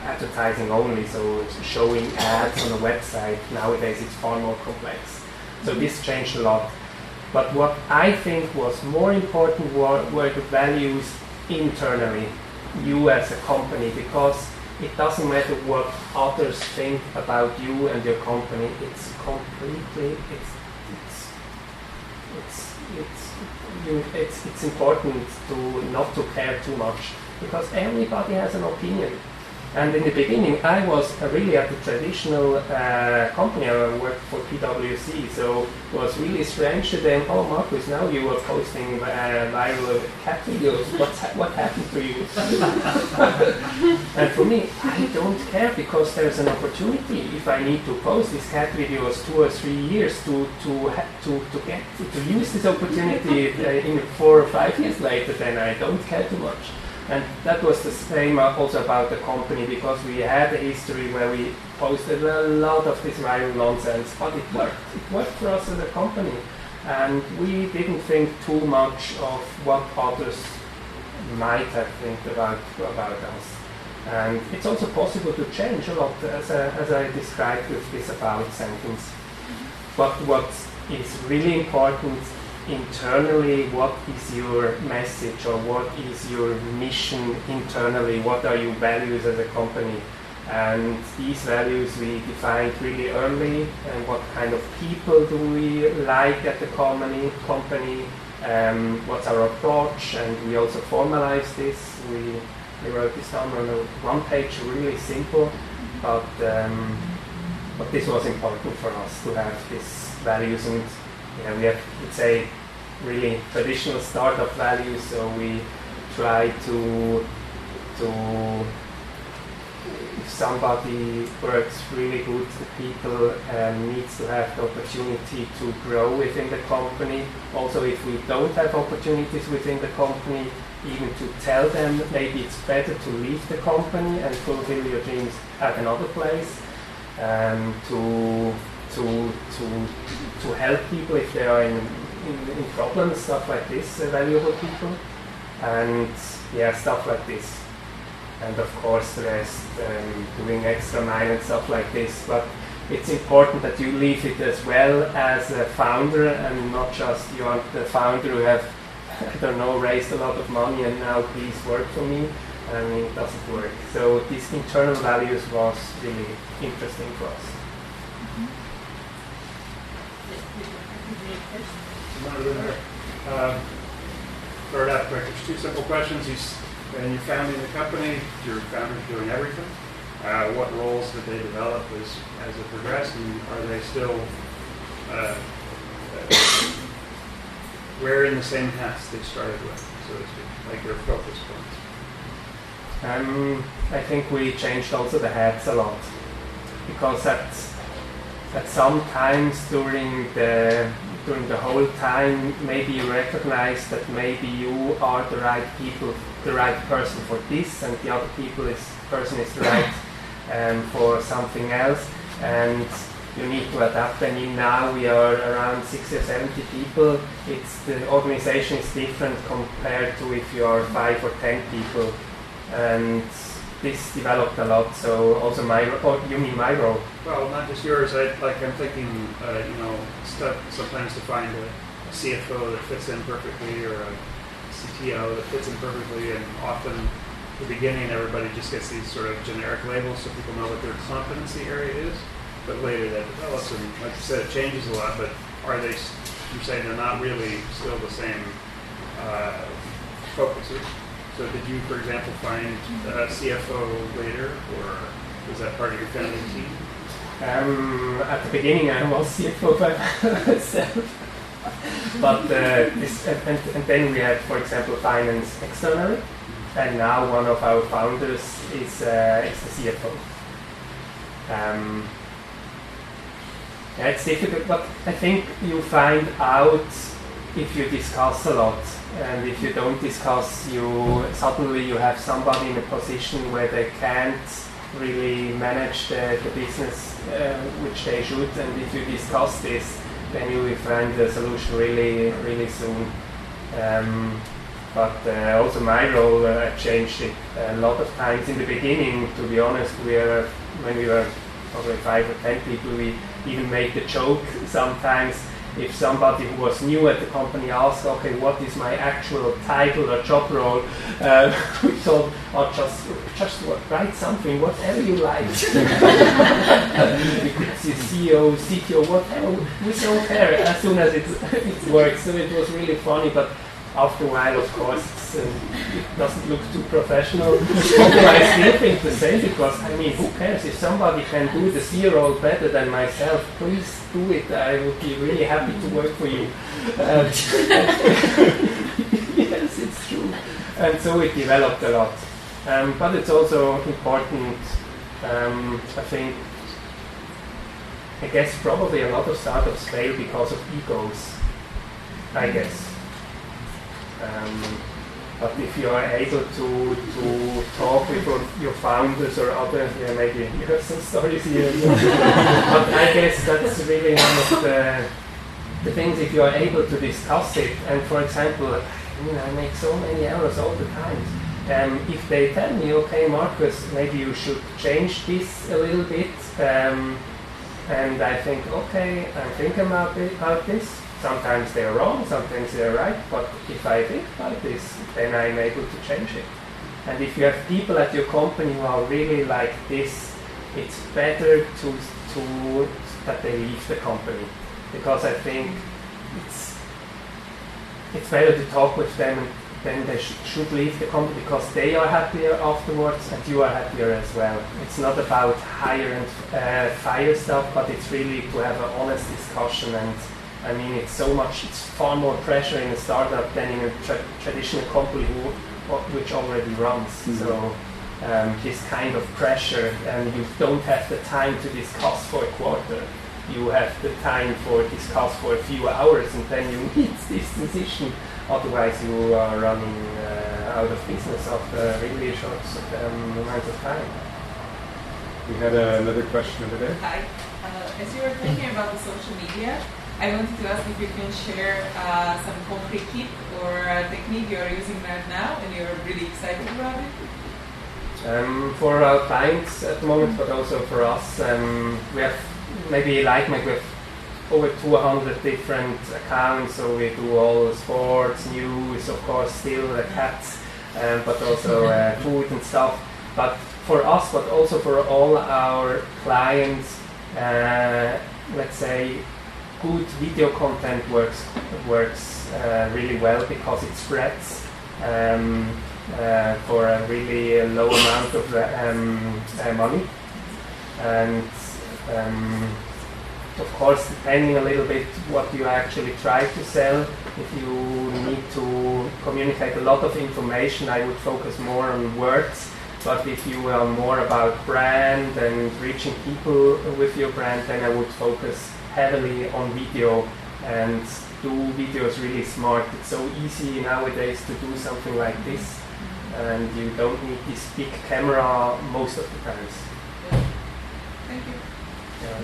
Speaker 3: advertising only, so it's showing ads on a website. Nowadays it's far more complex. So this changed a lot. But what I think was more important were the values internally, you as a company, because it doesn't matter what others think about you and your company. It's completely, it's important to not to care too much, because everybody has an opinion. And in the beginning, I was really at the traditional company. I worked for PwC, so it was really strange to them. Oh, Markus, now you are posting viral cat videos. What happened to you? And for me, I don't care, because there's an opportunity. If I need to post these cat videos 2 or 3 years to use this opportunity in 4 or 5 years later, then I don't care too much. And that was the same also about the company, because we had a history where we posted a lot of this viral nonsense, but it worked. It worked for us as a company. And we didn't think too much of what others might have think about us. And it's also possible to change a lot, as I described with this about sentence. But what is really important internally, what is your message, or what is your mission internally, what are your values as a company? And these values we defined really early, and what kind of people do we like at the company, what's our approach, and we also formalized this. We wrote this down on a one page, really simple, but this was important for us to have these values. And we have, let's say, really traditional startup values, so we try to if somebody works really good, the people needs to have the opportunity to grow within the company. Also, if we don't have opportunities within the company, even to tell them maybe it's better to leave the company and fulfill your dreams at another place, to help people if they are in problems, stuff like this, valuable people, and stuff like this. And of course the rest, doing extra mile and stuff like this. But it's important that you leave it as well as a founder, and not just you are the founder who have, I don't know, raised a lot of money and now please work for me. I mean, it doesn't work. So these internal values was really interesting for us.
Speaker 5: Start out quick. There's 2 simple questions. When you're founding the company, your founders doing everything. What roles did they develop as it progressed, and are they still wearing the same hats they started with, so to speak, like their focus points?
Speaker 3: I think we changed also the hats a lot, because at some times during the whole time, maybe you recognize that maybe you are the right people, the right person for this, and the other person is the right for something else. And you need to adapt. I mean, now we are around 60 or 70 people. The organization is different compared to if you are 5 or 10 people, and this developed a lot. So also you mean my role?
Speaker 5: Well, not just yours. I'm thinking, sometimes to find a CFO that fits in perfectly, or a CTO that fits in perfectly, and often at the beginning everybody just gets these sort of generic labels so people know what their competency area is, but later that develops, and like you said, it changes a lot, but you're saying they're not really still the same focuses? So did you, for example, find a CFO later, or was that part of your founding team?
Speaker 3: At the beginning I was CFO by myself. But and then we had, for example, finance externally, and now one of our founders is the CFO. It's difficult, but I think you find out if you discuss a lot, and if you don't discuss, suddenly you have somebody in a position where they can't really manage the business which they should, and if you discuss this, then you will find the solution really, really soon. But also my role changed it a lot of times. In the beginning, to be honest, when we were probably 5 or 10 people, we even made the joke sometimes. If somebody who was new at the company asked, okay, what is my actual title or job role, we thought, just write something, whatever you like. We could see CEO, CTO, whatever, we don't care, as soon as it works. So it was really funny, but after a while, of course, it doesn't look too professional. Although I still think the same, because, I mean, who cares? If somebody can do the CEO role better than myself, please do it. I would be really happy to work for you. Yes, it's true. And so it developed a lot. But it's also important, I guess probably a lot of startups fail because of egos, I guess. But if you are able to talk with your founders or other, maybe you have some stories here. But I guess that's really one of the things, if you are able to discuss it. And for example, I make so many errors all the time. If they tell me, okay, Markus, maybe you should change this a little bit, and I think, okay, I'm thinking about this. Sometimes they're wrong, sometimes they're right, but if I think about this, then I'm able to change it. And if you have people at your company who are really like this, it's better that they leave the company, because I think it's better to talk with them, and then they should leave the company, because they are happier afterwards and you are happier as well. It's not about hire and fire stuff, but it's really to have an honest discussion. And I mean, it's far more pressure in a startup than in a traditional company which already runs. Mm-hmm. So this kind of pressure, and you don't have the time to discuss for a quarter. You have the time for discuss for a few hours, and then you need this decision. Otherwise, you are running out of business after a really short amount of time.
Speaker 2: We had another question over there.
Speaker 6: Hi. As you were thinking about the social media, I wanted to ask if you can share some concrete tip or technique you're using right now and you're really excited about it?
Speaker 3: For our clients at the moment, but also for us, we have maybe LikeMag, we have over 200 different accounts, so we do all sports, news, of course, still the cats, but also food and stuff. But for us, but also for all our clients, let's say, good video content works really well, because it spreads for a really low amount of money. And of course, depending a little bit what you actually try to sell, if you need to communicate a lot of information, I would focus more on words. But if you are more about brand and reaching people with your brand, then I would focus heavily on video and do videos really smart. It's so easy nowadays to do something like this, and you don't need this big camera most of the times.
Speaker 6: Thank you.
Speaker 3: Yeah.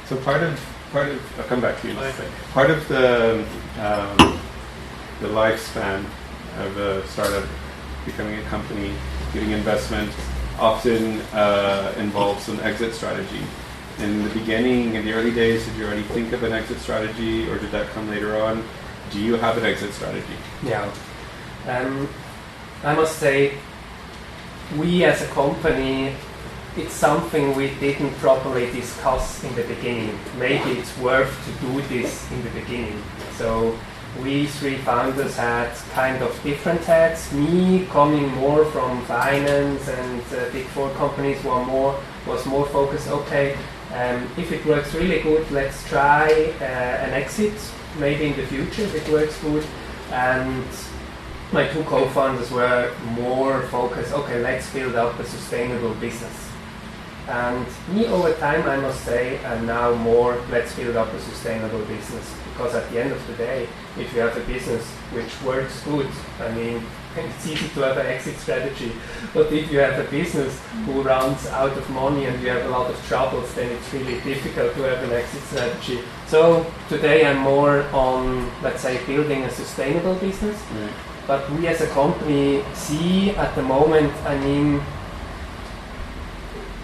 Speaker 2: So part of I'll come back to you.
Speaker 5: Okay.
Speaker 2: Part of the lifespan of a startup becoming a company, getting investment, often involves an exit strategy. In the beginning, in the early days, did you already think of an exit strategy, or did that come later on? Do you have an exit strategy?
Speaker 3: Yeah. I must say, we as a company, it's something we didn't properly discuss in the beginning. Maybe it's worth to do this in the beginning. So we three founders had kind of different hats. Me coming more from finance and big four companies was more focused, okay, if it works really good, let's try an exit, maybe in the future if it works good. And my two co-founders were more focused, okay, let's build up a sustainable business. And me over time, I must say, I'm now more, let's build up a sustainable business. Because at the end of the day, if you have a business which works good, I mean, it's easy to have an exit strategy. But if you have a business who runs out of money and you have a lot of troubles, then it's really difficult to have an exit strategy. So today I'm more on, let's say, building a sustainable business.
Speaker 2: Right.
Speaker 3: But we as a company see at the moment, I mean,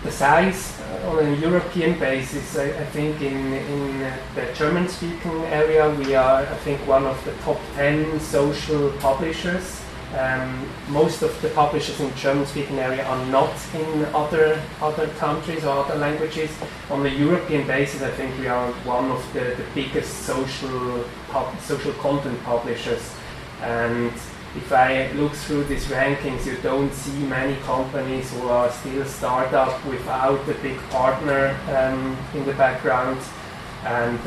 Speaker 3: the size on a European basis, I think in the German-speaking area, we are, I think, one of the top 10 social publishers. Most of the publishers in the German-speaking area are not in other countries or other languages. On a European basis, I think we are one of the biggest social content publishers. And if I look through these rankings, you don't see many companies who are still startup without a big partner in the background. And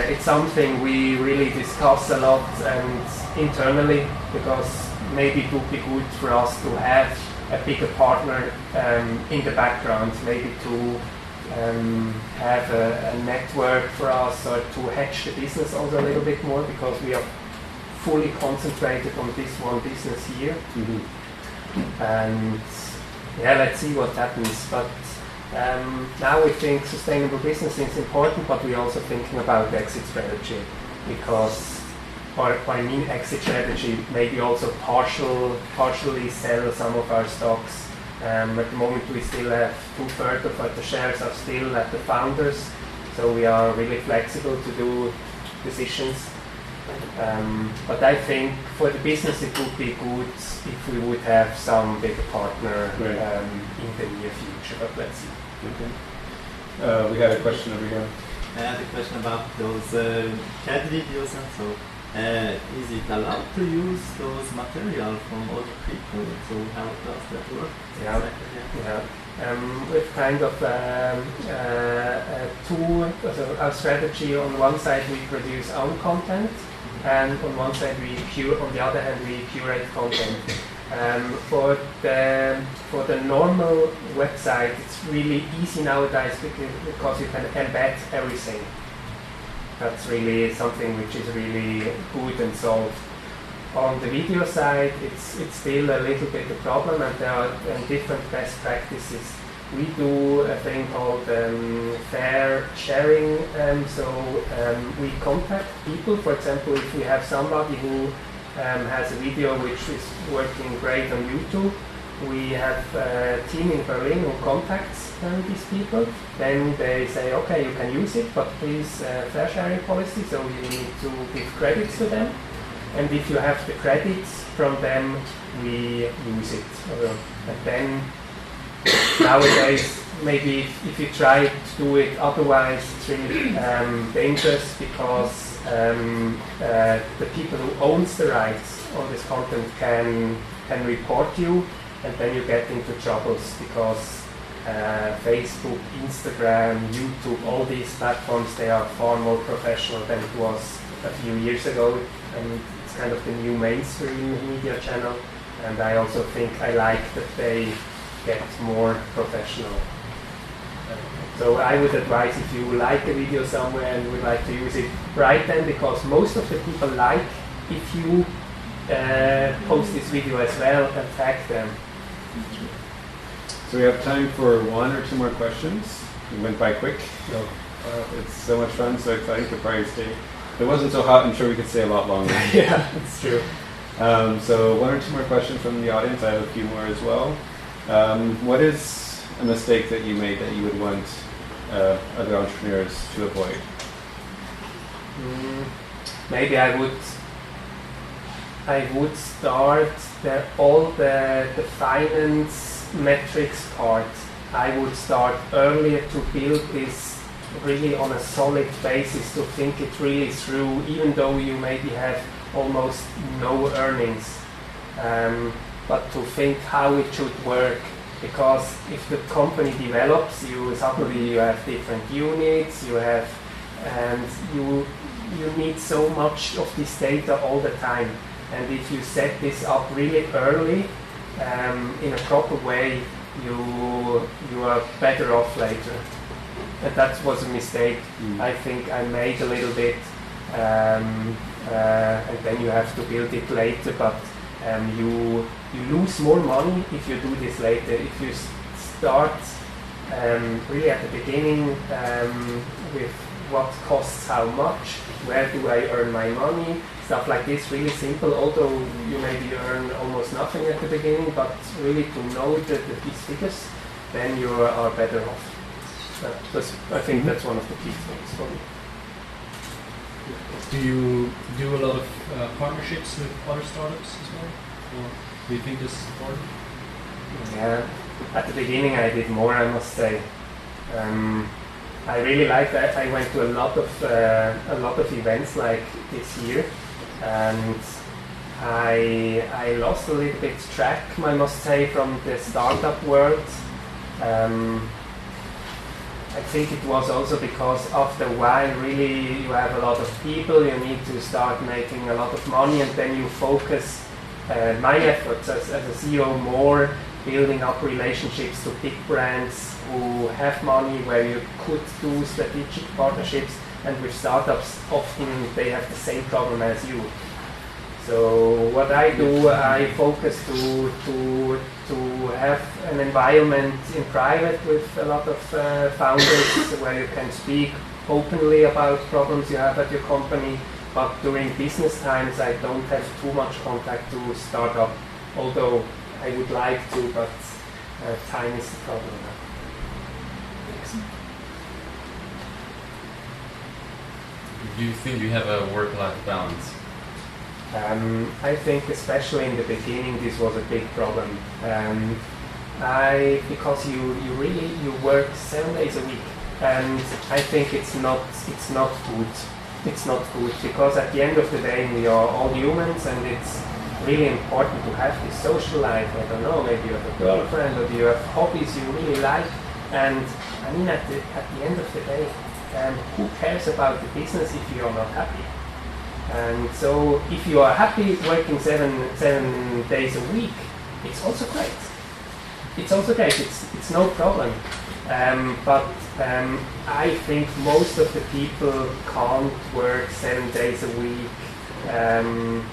Speaker 3: it's something we really discuss a lot and internally, because maybe it would be good for us to have a bigger partner in the background, maybe to have a network for us, or to hedge the business also a little bit more, because we are fully concentrated on this one business here. Mm-hmm. And yeah, let's see what happens. But now we think sustainable business is important, but we're also thinking about exit strategy, because, or I mean exit strategy, maybe also partially sell some of our stocks. At the moment we still have 2/3 of the shares are still at the founders, so we are really flexible to do decisions. But I think for the business it would be good if we would have some bigger partner in the near future, but let's see.
Speaker 2: Okay. We had a question over here.
Speaker 7: I had a question about those CAD videos and so. Is it allowed to use those material from other people? So how does that work?
Speaker 3: Yeah.
Speaker 7: Exactly, yeah.
Speaker 3: With kind of so our strategy, on one side we produce own content, and on one side on the other hand we curate content. For the normal website, it's really easy nowadays because you can embed everything. That's really something which is really good and solved. On the video side, it's still a little bit a problem, and there are different best practices. We do a thing called fair sharing, we contact people. For example, if we have somebody who has a video which is working great on YouTube, we have a team in Berlin who contacts these people. Then they say, okay, you can use it, but please fair sharing policy, so you need to give credits to them. And if you have the credits from them, we use it. And then nowadays, maybe if you try to do it otherwise, it's really dangerous, because the people who owns the rights on this content can report you, and then you get into troubles, because Facebook, Instagram, YouTube, all these platforms, they are far more professional than it was a few years ago, and it's kind of the new mainstream media channel. And I also think I like that they get more professional. So I would advise, if you like a video somewhere and would like to use it, right then, because most of the people like if you post this video as well and tag them.
Speaker 2: So we have time for one or two more questions. We went by quick.
Speaker 3: So
Speaker 2: It's so much fun, so exciting to probably stay. If it wasn't so hot, I'm sure we could stay a lot longer.
Speaker 3: Yeah, that's true.
Speaker 2: So one or two more questions from the audience. I have a few more as well. What is a mistake that you made that you would want other entrepreneurs to avoid?
Speaker 3: Maybe I would start all the finance metrics part. I would start earlier to build this really on a solid basis, to think it really through, even though you maybe have almost no earnings, but to think how it should work. Because if the company develops, you suddenly have different units, and you need so much of this data all the time. And if you set this up really early, in a proper way, you are better off later. And that was a mistake I think I made a little bit, and then you have to build it later, but you lose more money if you do this later. If you start really at the beginning with what costs how much, where do I earn my money, stuff like this, really simple, although you maybe earn almost nothing at the beginning, but really to know these figures, then you are better off. I think that's one of the key things for me.
Speaker 8: Do you do a lot of partnerships with other startups as well? Or do you think this is important?
Speaker 3: Yeah, at the beginning I did more, I must say. I really like that. I went to a lot of events like this year, and I lost a little bit track, I must say, from the startup world. I think it was also because after a while, really, you have a lot of people, you need to start making a lot of money, and then you focus my efforts as a CEO more building up relationships to big brands who have money, where you could do strategic partnerships, and with startups, often they have the same problem as you. So what I do, I focus to have an environment in private with a lot of founders where you can speak openly about problems you have at your company, but during business times I don't have too much contact to start up, although I would like to, but time is the problem now.
Speaker 9: Do you think you have a work-life balance?
Speaker 3: I think especially in the beginning this was a big problem. Because you work 7 days a week, and I think it's not good. It's not good, because at the end of the day we are all humans, and it's really important to have this social life. I don't know, maybe you have a girlfriend, or you have hobbies you really like, and I mean at the end of the day, who cares about the business if you are not happy? And so if you are happy working seven days a week, it's also great. It's no problem. But I think most of the people can't work 7 days a week, and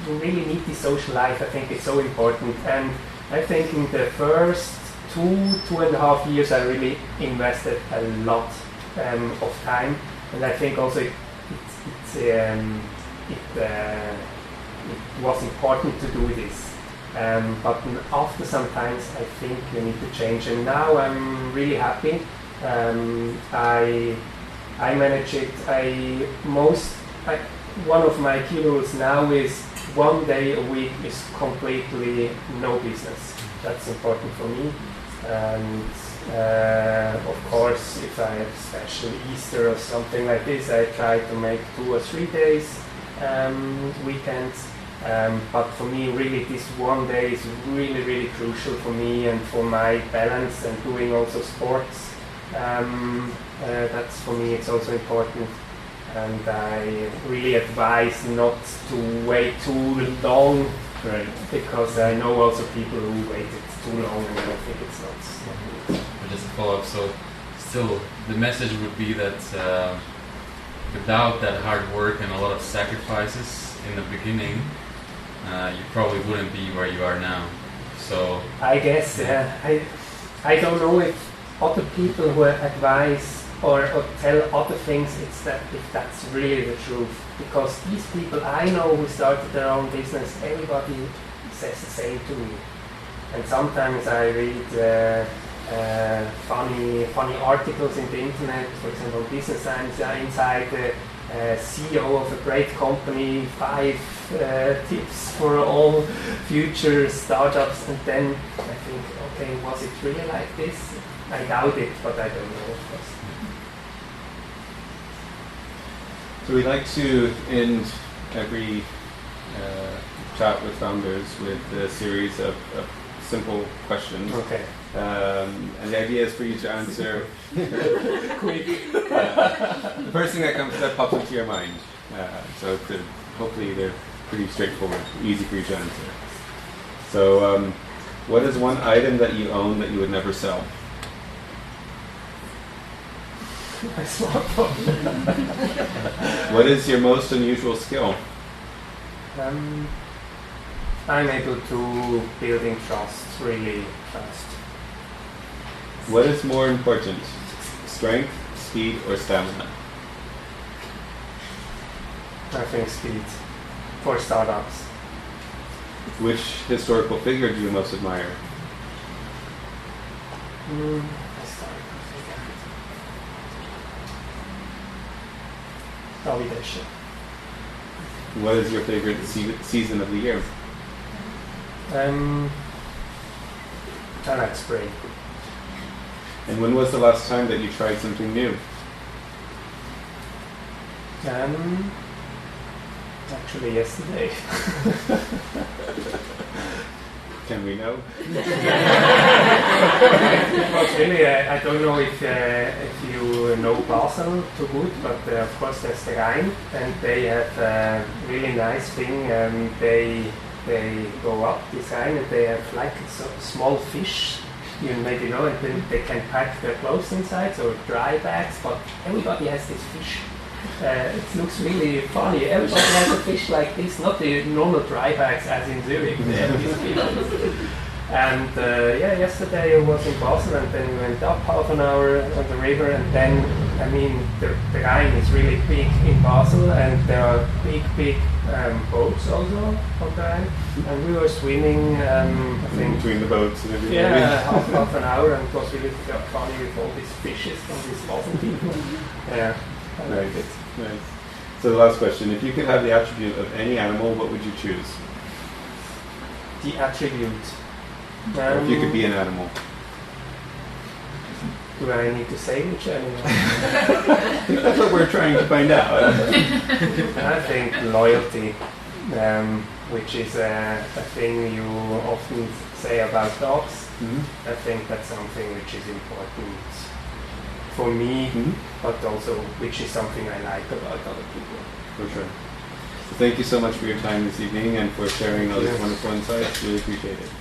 Speaker 3: you really need the social life. I think it's so important. And I think in the first 2.5 years, I really invested a lot of time, and I think also it was important to do this. But after some times, I think you need to change. And now I'm really happy. I manage it. One of my key rules now is 1 day a week is completely no business. That's important for me. And of course, if I have special Easter or something like this, I try to make 2 or 3 days weekends. But for me, really, this 1 day is really, really crucial for me and for my balance, and doing also sports. That's for me, it's also important. And I really advise not to wait too long,
Speaker 9: Right.
Speaker 3: because I know also people who waited too long, and I think it's not good.
Speaker 9: But just a follow-up, so still the message would be that without that hard work and a lot of sacrifices in the beginning, you probably wouldn't be where you are now. So
Speaker 3: I guess I don't know if other people who advise or tell other things, it's that if that's really the truth. Because these people I know who started their own business, everybody says the same to me. And sometimes I read funny articles in the internet, for example, Business Times, inside the CEO of a great company, 5 tips for all future startups, and then I think, okay, was it really like this? I doubt it, but I don't know, of course.
Speaker 2: So we like to end every chat with founders with a series of simple questions.
Speaker 3: Okay.
Speaker 2: And the idea is for you to answer
Speaker 3: Quick.
Speaker 2: the first thing that pops into your mind. So hopefully they're pretty straightforward, easy for you to answer. So what is one item that you own that you would never sell?
Speaker 3: My smartphone.
Speaker 2: What is your most unusual skill?
Speaker 3: I'm able to building trust really fast.
Speaker 2: What is more important, strength, speed, or stamina?
Speaker 3: I think speed for startups.
Speaker 2: Which historical figure do you most admire?
Speaker 3: Validation.
Speaker 2: What is your favorite season of the year?
Speaker 3: I like spring.
Speaker 2: And when was the last time that you tried something new?
Speaker 3: Actually yesterday.
Speaker 2: Can we know?
Speaker 3: Because really, I don't know if you know Basel too good, but of course there's the Rhine, and they have a really nice thing. They go up this Rhine and they have like small fish, you maybe know, and then they can pack their clothes inside, so dry bags, but everybody has this fish. It looks really funny. Everybody has a fish like this, not the normal dry bags as in Zurich. They have these fish. And yesterday I was in Basel, and then we went up half an hour on the river, and then, I mean, the Rhine is really big in Basel, and there are big boats also on the Rhine, and we were swimming, I think,
Speaker 2: Between the boats and everything.
Speaker 3: yeah, half an hour, and it was really funny with all these fishes from these Basel people. Yeah, I liked it.
Speaker 2: Nice. So the last question, if you could have the attribute of any animal, what would you choose?
Speaker 3: The attribute.
Speaker 2: Or if you could be an animal.
Speaker 3: Do I need to say which animal?
Speaker 2: I think that's what we're trying to find out.
Speaker 3: I think loyalty, which is a thing you often say about dogs.
Speaker 2: Mm-hmm.
Speaker 3: I think that's something which is important for me, but also which is something I like about other people.
Speaker 2: For sure. So thank you so much for your time this evening and for sharing all these wonderful insights. Really appreciate it.